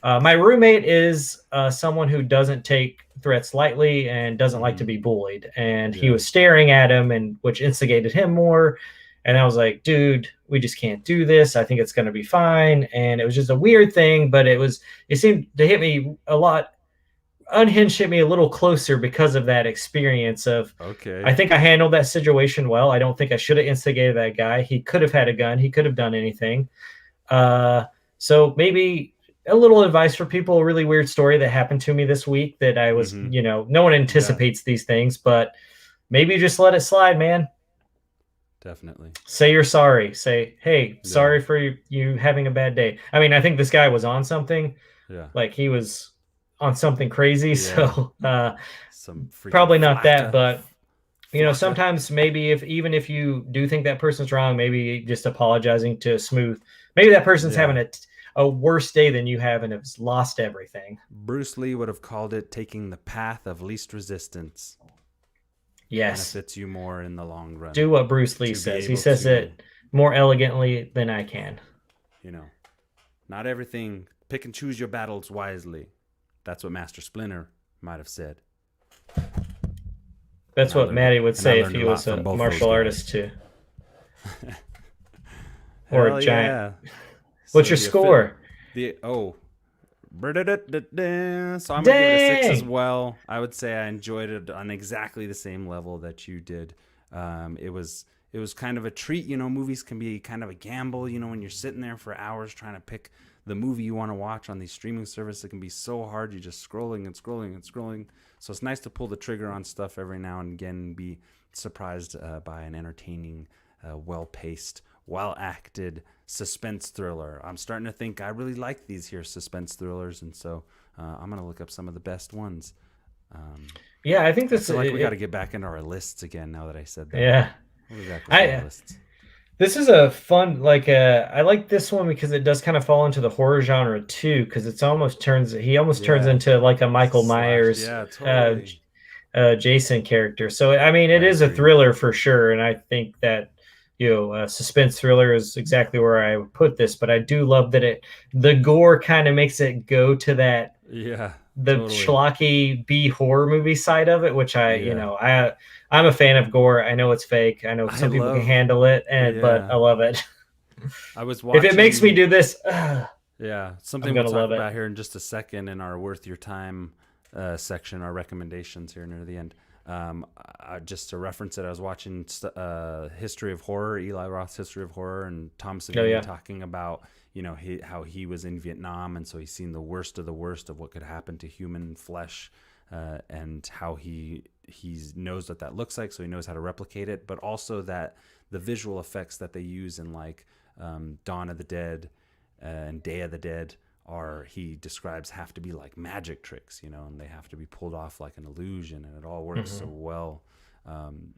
my roommate is someone who doesn't take threats lightly and doesn't like to be bullied. And he was staring at him, and which instigated him more. And I was like, dude, we just can't do this. I think it's going to be fine. And it was just a weird thing, but it seemed to hit me a lot. Unhinged hit me a little closer because of that experience of, I think I handled that situation well. I don't think I should have instigated that guy. He could have had a gun. He could have done anything. So maybe a little advice for people, a really weird story that happened to me this week that I was, no one anticipates these things, but maybe just let it slide, man. Definitely. Say you're sorry. Say, hey, sorry for you having a bad day. I mean, I think this guy was on something. Yeah. Like he was on something crazy. So some probably not that, but sometimes maybe even if you do think that person's wrong, maybe just apologizing to smooth. Maybe that person's having a worse day than you have and has lost everything. Bruce Lee would have called it taking the path of least resistance. Yes. Benefits you more in the long run. Do what Bruce Lee says. He says it more elegantly than I can. Not everything. Pick and choose your battles wisely. That's what Master Splinter might have said. That's what Matty would say if he was a martial artist too. Or a giant. Yeah. What's your score? So I'm gonna give it a 6 as well. I would say I enjoyed it on exactly the same level that you did. It was kind of a treat. Movies can be kind of a gamble. When you're sitting there for hours trying to pick the movie you want to watch on these streaming services, it can be so hard. You're just scrolling and scrolling and scrolling. So it's nice to pull the trigger on stuff every now and again and be surprised by an entertaining, well-paced, well-acted suspense thriller. I'm starting to think I really like these here suspense thrillers, and so I'm going to look up some of the best ones. I think this is we got to get back into our lists again now that I said that. Yeah. We'll be back with our lists. This is a fun, I like this one because it does kind of fall into the horror genre too, because he almost turns into like a Michael Myers, Jason character. So I mean, it is a thriller for sure, and I think that suspense thriller is exactly where I would put this. But I do love that the gore kind of makes it go to that schlocky B horror movie side of it, which I'm a fan of gore. I know it's fake. I know some people can handle it, but I love it. I was watching. If it makes me do this, something we'll talk about here in just a second in our worth your time section, our recommendations here near the end. Just to reference it, I was watching History of Horror, Eli Roth's History of Horror, and Tom Savini talking about how he was in Vietnam, and so he's seen the worst of what could happen to human flesh and how he knows what that looks like, so he knows how to replicate it, but also that the visual effects that they use in like Dawn of the Dead and Day of the Dead he describes have to be like magic tricks, you know, and they have to be pulled off like an illusion, and it all works so well. And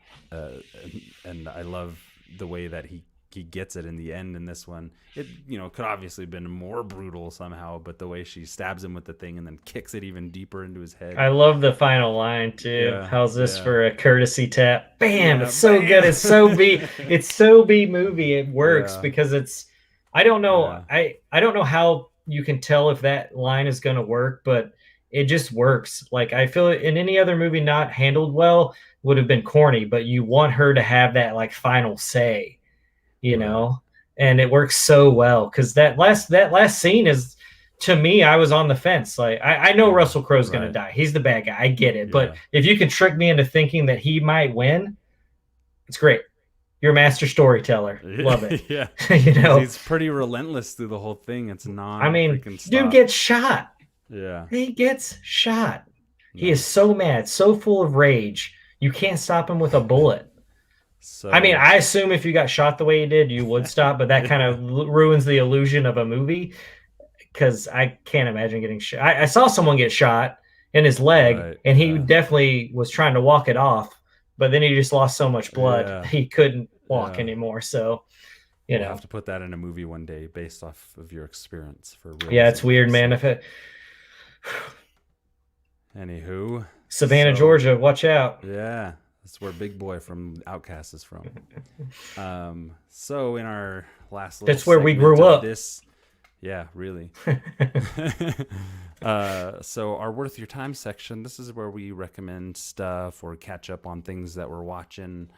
I love the way that he gets it in the end in this one. It, you know, could obviously have been more brutal somehow, but the way she stabs him with the thing and then kicks it even deeper into his head. I love the final line too. Yeah, How's this yeah. for a courtesy tap? Bam! Yeah, It's so bam! good. It's so B. It's so B movie. It works Yeah. because it's. I don't know. Yeah. I don't know how you can tell if that line is going to work, but it just works. Like I feel in any other movie not handled well would have been corny, but you want her to have that like final say, you know, and it works so well because that last scene is, to me, I was on the fence. Like I know Russell Crowe's going to die. He's the bad guy. I get it. But if you can trick me into thinking that he might win, it's great. You're a master storyteller. Love it. Yeah. You know, he's pretty relentless through the whole thing. It's non. I mean, stop. dude gets shot. Yeah. He gets shot. He is so mad, so full of rage. You can't stop him with a bullet. So, I mean, I assume if you got shot the way he did, you would stop, but that kind of ruins the illusion of a movie because I can't imagine getting shot. I saw someone get shot in his leg, and he definitely was trying to walk it off, but then he just lost so much blood he couldn't walk anymore. So, you know, have to put that in a movie one day based off of your experience for real. Yeah, it's weird, man. If it. Anywho, Savannah, Georgia, watch out. Yeah, that's where Big Boy from Outkast is from. So in our last little that's where we segment grew of up. This, yeah, really. So our Worth Your Time section, this is where we recommend stuff or catch up on things that we're watching.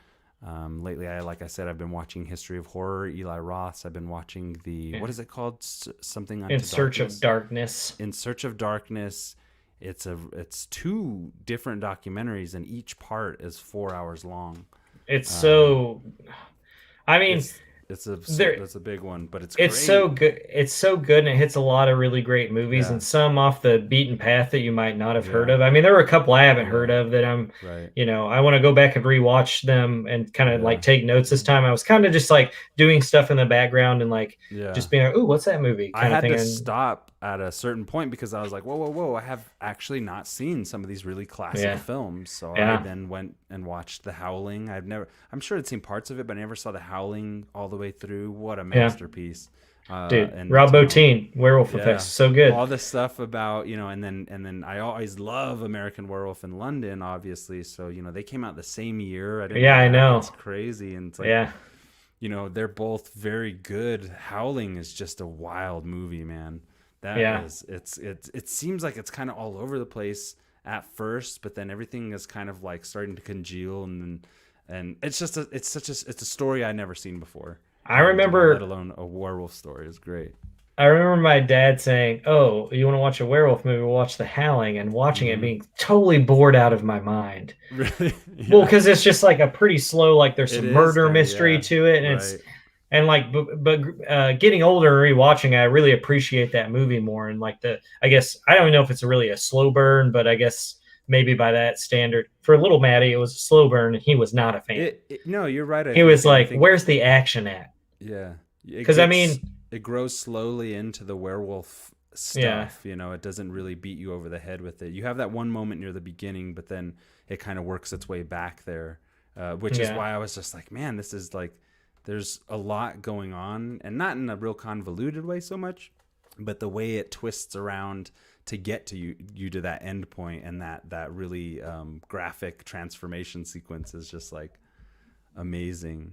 Lately, like I said, I've been watching History of Horror, Eli Roth's. I've been watching what is it called? Something Unto In Search of Darkness. In Search of Darkness. It's two different documentaries, and each part is 4 hours long. It's so. I mean, it's a big one, but it's great. So good. It's so good, and it hits a lot of really great movies, Yeah. and some off the beaten path that you might not have heard of. I mean, there were a couple I haven't heard of that I'm, you know, I want to go back and rewatch them and kind of like take notes this time. I was kind of just like doing stuff in the background and like just being like, "Ooh, what's that movie?" I had to stop at a certain point because I was like, whoa, I have actually not seen some of these really classic films. So I then went and watched The Howling. I'm sure I'd seen parts of it, but I never saw The Howling all the way through. What a masterpiece. Dude, and Rob Bottin, Werewolf Effects, so good. All this stuff about, you know, and then I always love American Werewolf in London, obviously. So, you know, they came out the same year. I know. It's crazy. And it's like, you know, they're both very good. Howling is just a wild movie, man. It seems like it's kind of all over the place at first, but then everything is kind of like starting to congeal, and it's a story I'd never seen before. I remember, let alone a werewolf story. Is great. I remember my dad saying, "Oh, you want to watch a werewolf movie? We'll watch The Howling," and watching it being totally bored out of my mind. Really? Well, because it's just like a pretty slow, like there's some murder mystery to it, and it's. And like, but getting older and rewatching, I really appreciate that movie more. And like I guess I don't know if it's really a slow burn, but I guess maybe by that standard, for little Matty, it was a slow burn, and he was not a fan. No, you're right. He was like, "Where's the action at?" Yeah, because I mean, it grows slowly into the werewolf stuff. You know, it doesn't really beat you over the head with it. You have that one moment near the beginning, but then it kind of works its way back there, which is why I was just like, man, this is like. There's a lot going on, and not in a real convoluted way so much, but the way it twists around to get to you to that end point, and that really graphic transformation sequence is just like amazing.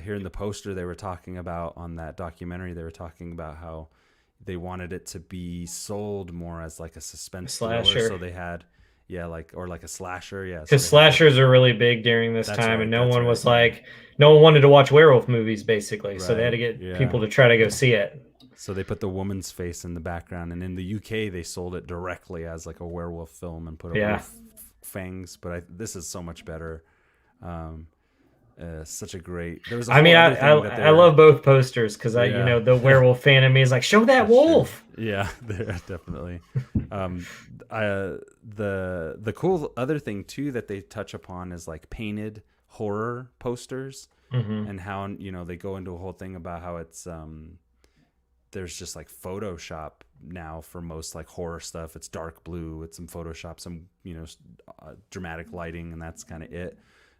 Here in the poster they were talking about on that documentary, they were talking about how they wanted it to be sold more as like a suspense thriller, so they had like a slasher, because slashers are really big during this time, and no one was like, no one wanted to watch werewolf movies, basically, so they had to get people to try to go see it. So they put the woman's face in the background, and in the UK they sold it directly as like a werewolf film and put a wolf fangs. But this is so much better. Such a great. There was. I love both posters because you know, the werewolf fan of me is like, show that wolf. Yeah, definitely. the cool other thing too that they touch upon is like painted horror posters, and how they go into a whole thing about how it's there's just like Photoshop now for most like horror stuff. It's dark blue, it's some Photoshop, some dramatic lighting, and that's kind of it.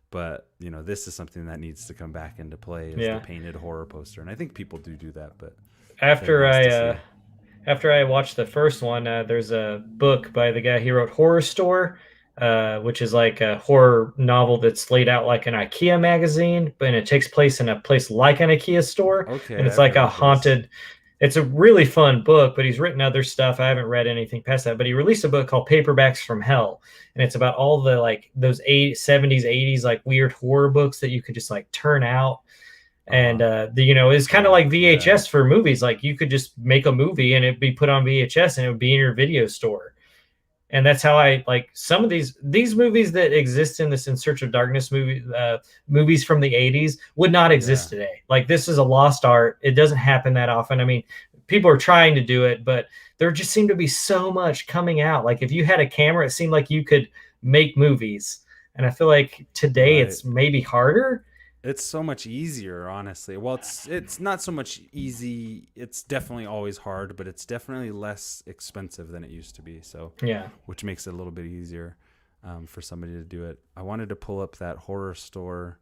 But this is something that needs to come back into play, is the painted horror poster, and I think people do that. But after I watched the first one, there's a book by the guy, he wrote Horror Store, which is like a horror novel that's laid out like an IKEA magazine, but it takes place in a place like an IKEA store. Okay, and it's I've like heard a of this. haunted. It's a really fun book, but he's written other stuff. I haven't read anything past that, but he released a book called Paperbacks from Hell, and it's about all the like those 70s, 80s like weird horror books that you could just like turn out. And it's kind of like VHS for movies. Like you could just make a movie and it'd be put on VHS and it would be in your video store. And that's how I like some of these movies that exist in this In Search of Darkness movies from the 80s would not exist today. Like this is a lost art. It doesn't happen that often. I mean, people are trying to do it, but there just seemed to be so much coming out. Like if you had a camera, it seemed like you could make movies. And I feel like today it's maybe harder. It's so much easier, honestly. Well, it's not so much easy. It's definitely always hard, but it's definitely less expensive than it used to be. So which makes it a little bit easier for somebody to do it. I wanted to pull up that Horror Store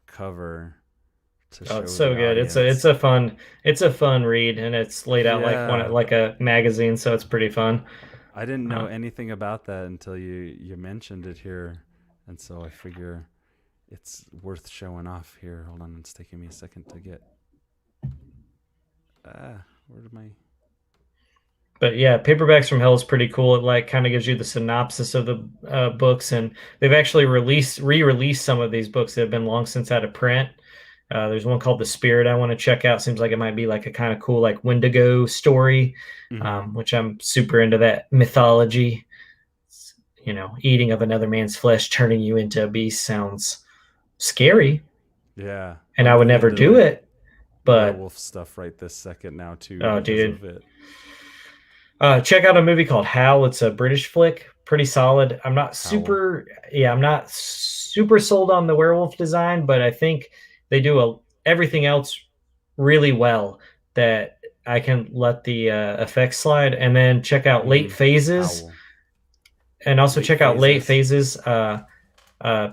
cover to show. It's so good. Audience. It's a fun read, and it's laid out like a magazine, so it's pretty fun. I didn't know anything about that until you mentioned it here, and so I figure it's worth showing off here. Hold on, it's taking me a second to get. Where did my? But yeah, Paperbacks from Hell is pretty cool. It like kind of gives you the synopsis of the books, and they've actually re-released some of these books that have been long since out of print. There's one called The Spirit I want to check out. Seems like it might be like a kind of cool like Wendigo story, which I'm super into that mythology. Eating of another man's flesh, turning you into a beast sounds scary. Yeah. And I would never do it. But werewolf stuff right this second now too. Oh, dude. Check out a movie called Howl. It's a British flick. Pretty solid. I'm not super sold on the werewolf design, but I think they do everything else really well that I can let the effects slide. And then check out Late Phases. Howl. And also check out Late Phases.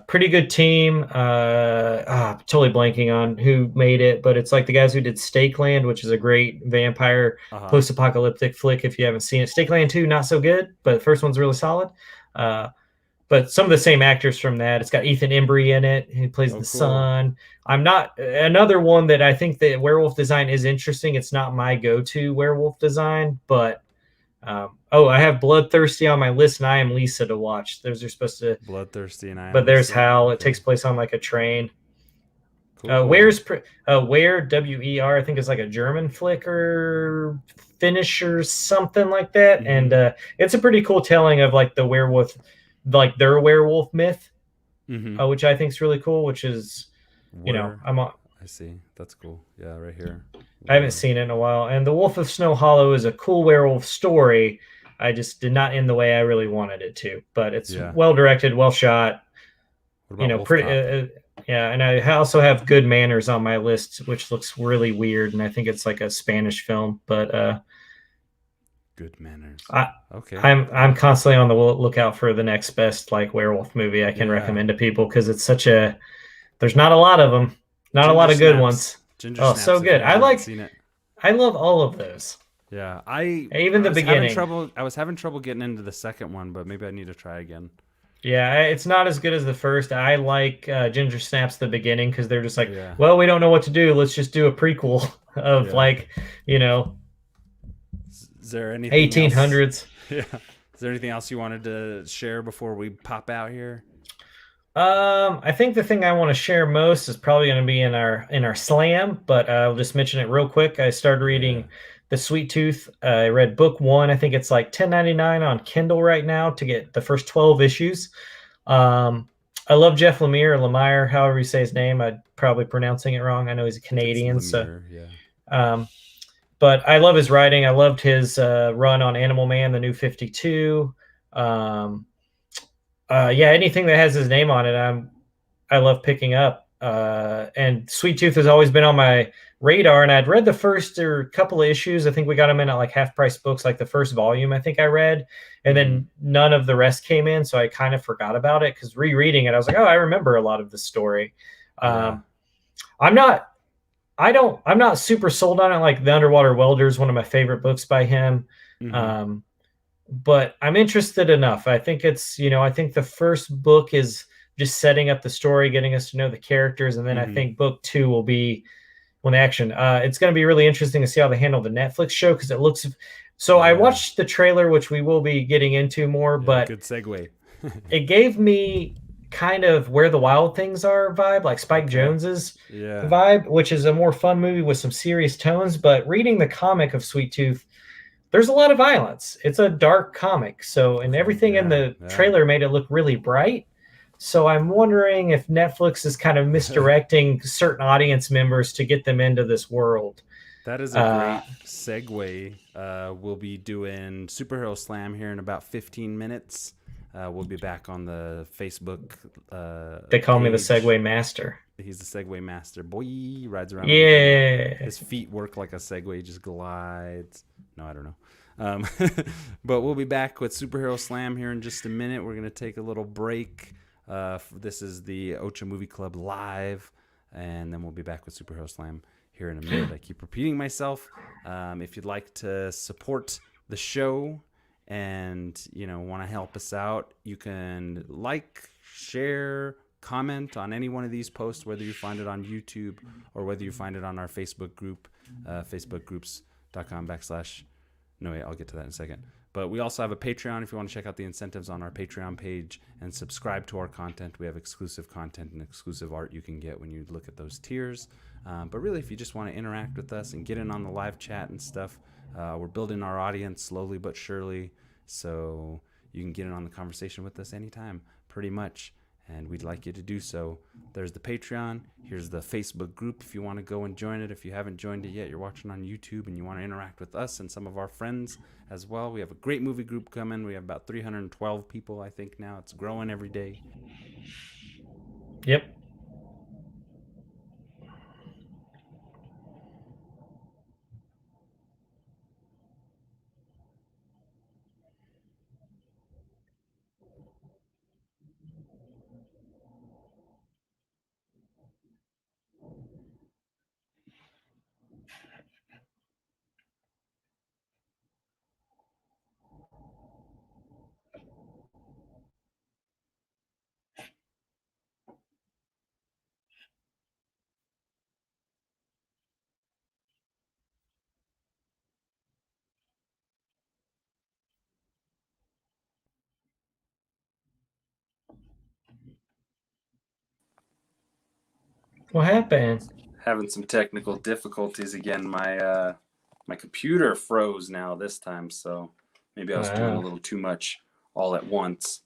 Pretty good team. Totally blanking on who made it, but it's like the guys who did Stakeland, which is a great vampire post-apocalyptic flick. If you haven't seen it, Stakeland 2 not so good, but the first one's really solid. But some of the same actors from that. It's got Ethan Embry in it. He plays the son. I'm not another one that I think the werewolf design is interesting. It's not my go-to werewolf design, but I have Bloodthirsty on my list, and I Am Lisa to watch. Those are supposed to Bloodthirsty and I Am But there's Lisa. Howl. It takes place on like a train. Cool. Where WER, I think is like a German flick or Finnish or something like that. And it's a pretty cool telling of like the werewolf, like their werewolf myth, which I think is really cool. Which is, I see. That's cool. Yeah, right here. I haven't seen it in a while. And The Wolf of Snow Hollow is a cool werewolf story. I just did not end the way I really wanted it to. But it's well directed, well shot. What about Pretty. And I also have Good Manners on my list, which looks really weird, and I think it's like a Spanish film. But Good Manners. Okay. I'm constantly on the lookout for the next best like werewolf movie I can recommend to people because it's there's not a lot of them, not a lot of good ones. Ginger Oh, Snaps, so good. I love all of those. Yeah, even the beginning. I was having trouble getting into the second one, but maybe I need to try again. Yeah, it's not as good as the first. I like Ginger Snaps the beginning because they're just like, well, we don't know what to do. Let's just do a prequel of Is there anything 1800s. Else? Yeah. Is there anything else you wanted to share before we pop out here? I think the thing I want to share most is probably going to be in our slam, but I'll just mention it real quick. I started reading The Sweet Tooth. I read book 1. I think it's like $10.99 on Kindle right now to get the first 12 issues. I love Jeff Lemire, however you say his name. I'm probably pronouncing it wrong. I know he's a Canadian, But but I love his writing. I loved his run on Animal Man, the New 52. Yeah, anything that has his name on it, I love picking up. And Sweet Tooth has always been on my radar, and I'd read the first or couple of issues. I think we got them in at like half price books, like the first volume I think I read, and then none of the rest came in, so I kind of forgot about it, because rereading it I was like, oh, I remember a lot of the story. Yeah. I'm not super sold on it. Like The Underwater Welder is one of my favorite books by him. But I'm interested enough. I think it's, I think the first book is just setting up the story, getting us to know the characters, and then I think book 2 will be when the action. It's going to be really interesting to see how they handle the Netflix show, because it looks. So I watched the trailer, which we will be getting into more, but good segue. it gave me kind of Where the Wild Things Are vibe, like Spike Jonze's vibe, which is a more fun movie with some serious tones. But reading the comic of Sweet Tooth, there's a lot of violence. It's a dark comic. So, and everything in the trailer made it look really bright. So I'm wondering if Netflix is kind of misdirecting certain audience members to get them into this world. That is a great segue. We'll be doing Superhero Slam here in about 15 minutes. We'll be back on the Facebook. They call me the Segway Master. He's the Segway Master. Boy, he rides around. Yeah. His feet work like a Segway. He just glides. No, I don't know. But we'll be back with Superhero Slam here in just a minute. We're going to take a little break. This is the Ocha Movie Club live. And then we'll be back with Superhero Slam here in a minute. I keep repeating myself. If you'd like to support the show and want to help us out, you can like, share, comment on any one of these posts, whether you find it on YouTube or whether you find it on our Facebook group, facebookgroups.com/ no, wait, I'll get to that in a second. But we also have a Patreon if you want to check out the incentives on our Patreon page and subscribe to our content. We have exclusive content and exclusive art you can get when you look at those tiers. But really, if you just want to interact with us and get in on the live chat and stuff, we're building our audience slowly but surely. So you can get in on the conversation with us anytime, pretty much. And we'd like you to do so. There's the Patreon. Here's the Facebook group if you want to go and join it. If you haven't joined it yet, you're watching on YouTube and you want to interact with us and some of our friends as well. We have a great movie group coming. We have about 312 people, I think, now. It's growing every day. Yep. What happened? Having some technical difficulties again. My computer froze now this time, so maybe I was doing a little too much all at once.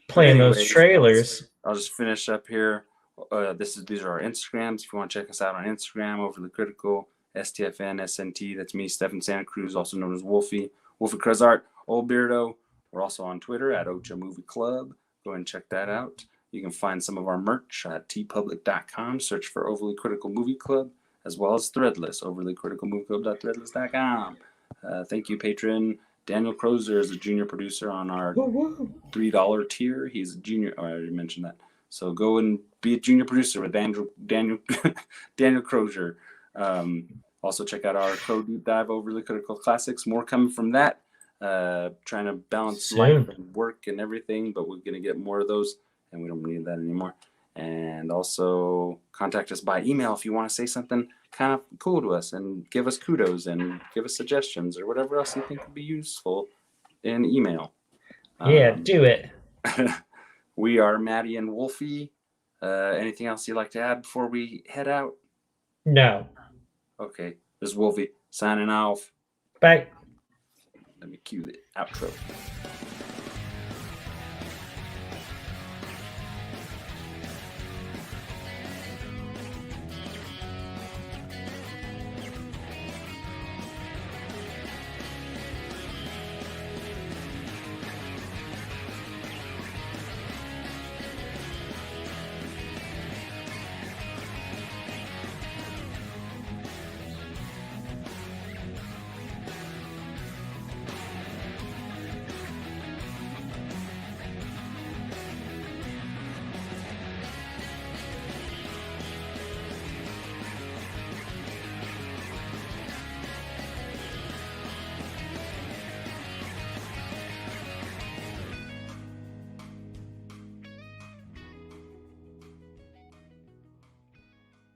Playing those trailers. I'll just finish up here. These are our Instagrams. If you want to check us out on Instagram, Overly Critical, STFN, SNT. That's me, Stefan Santa Cruz, also known as Wolfie. Wolfie Cruzart, Old Beardo. We're also on Twitter at Ocha Movie Club. Go ahead and check that out. You can find some of our merch at tpublic.com. Search for Overly Critical Movie Club, as well as Threadless, overlycriticalmovieclub.threadless.com. Thank you, patron. Daniel Crozer is a junior producer on our $3 tier. He's a junior. Oh, I already mentioned that. So go and be a junior producer with Daniel Crozer. Also check out our Crow Deep Dive Overly Critical Classics. More coming from that. Trying to balance life and work and everything, but we're going to get more of those, and we don't need that anymore. And also contact us by email if you want to say something kind of cool to us and give us kudos and give us suggestions or whatever else you think would be useful in email. Yeah, do it. We are Matty and Wolfie. Anything else you'd like to add before we head out? No. Okay, this is Wolfie signing off. Bye. Let me cue the outro.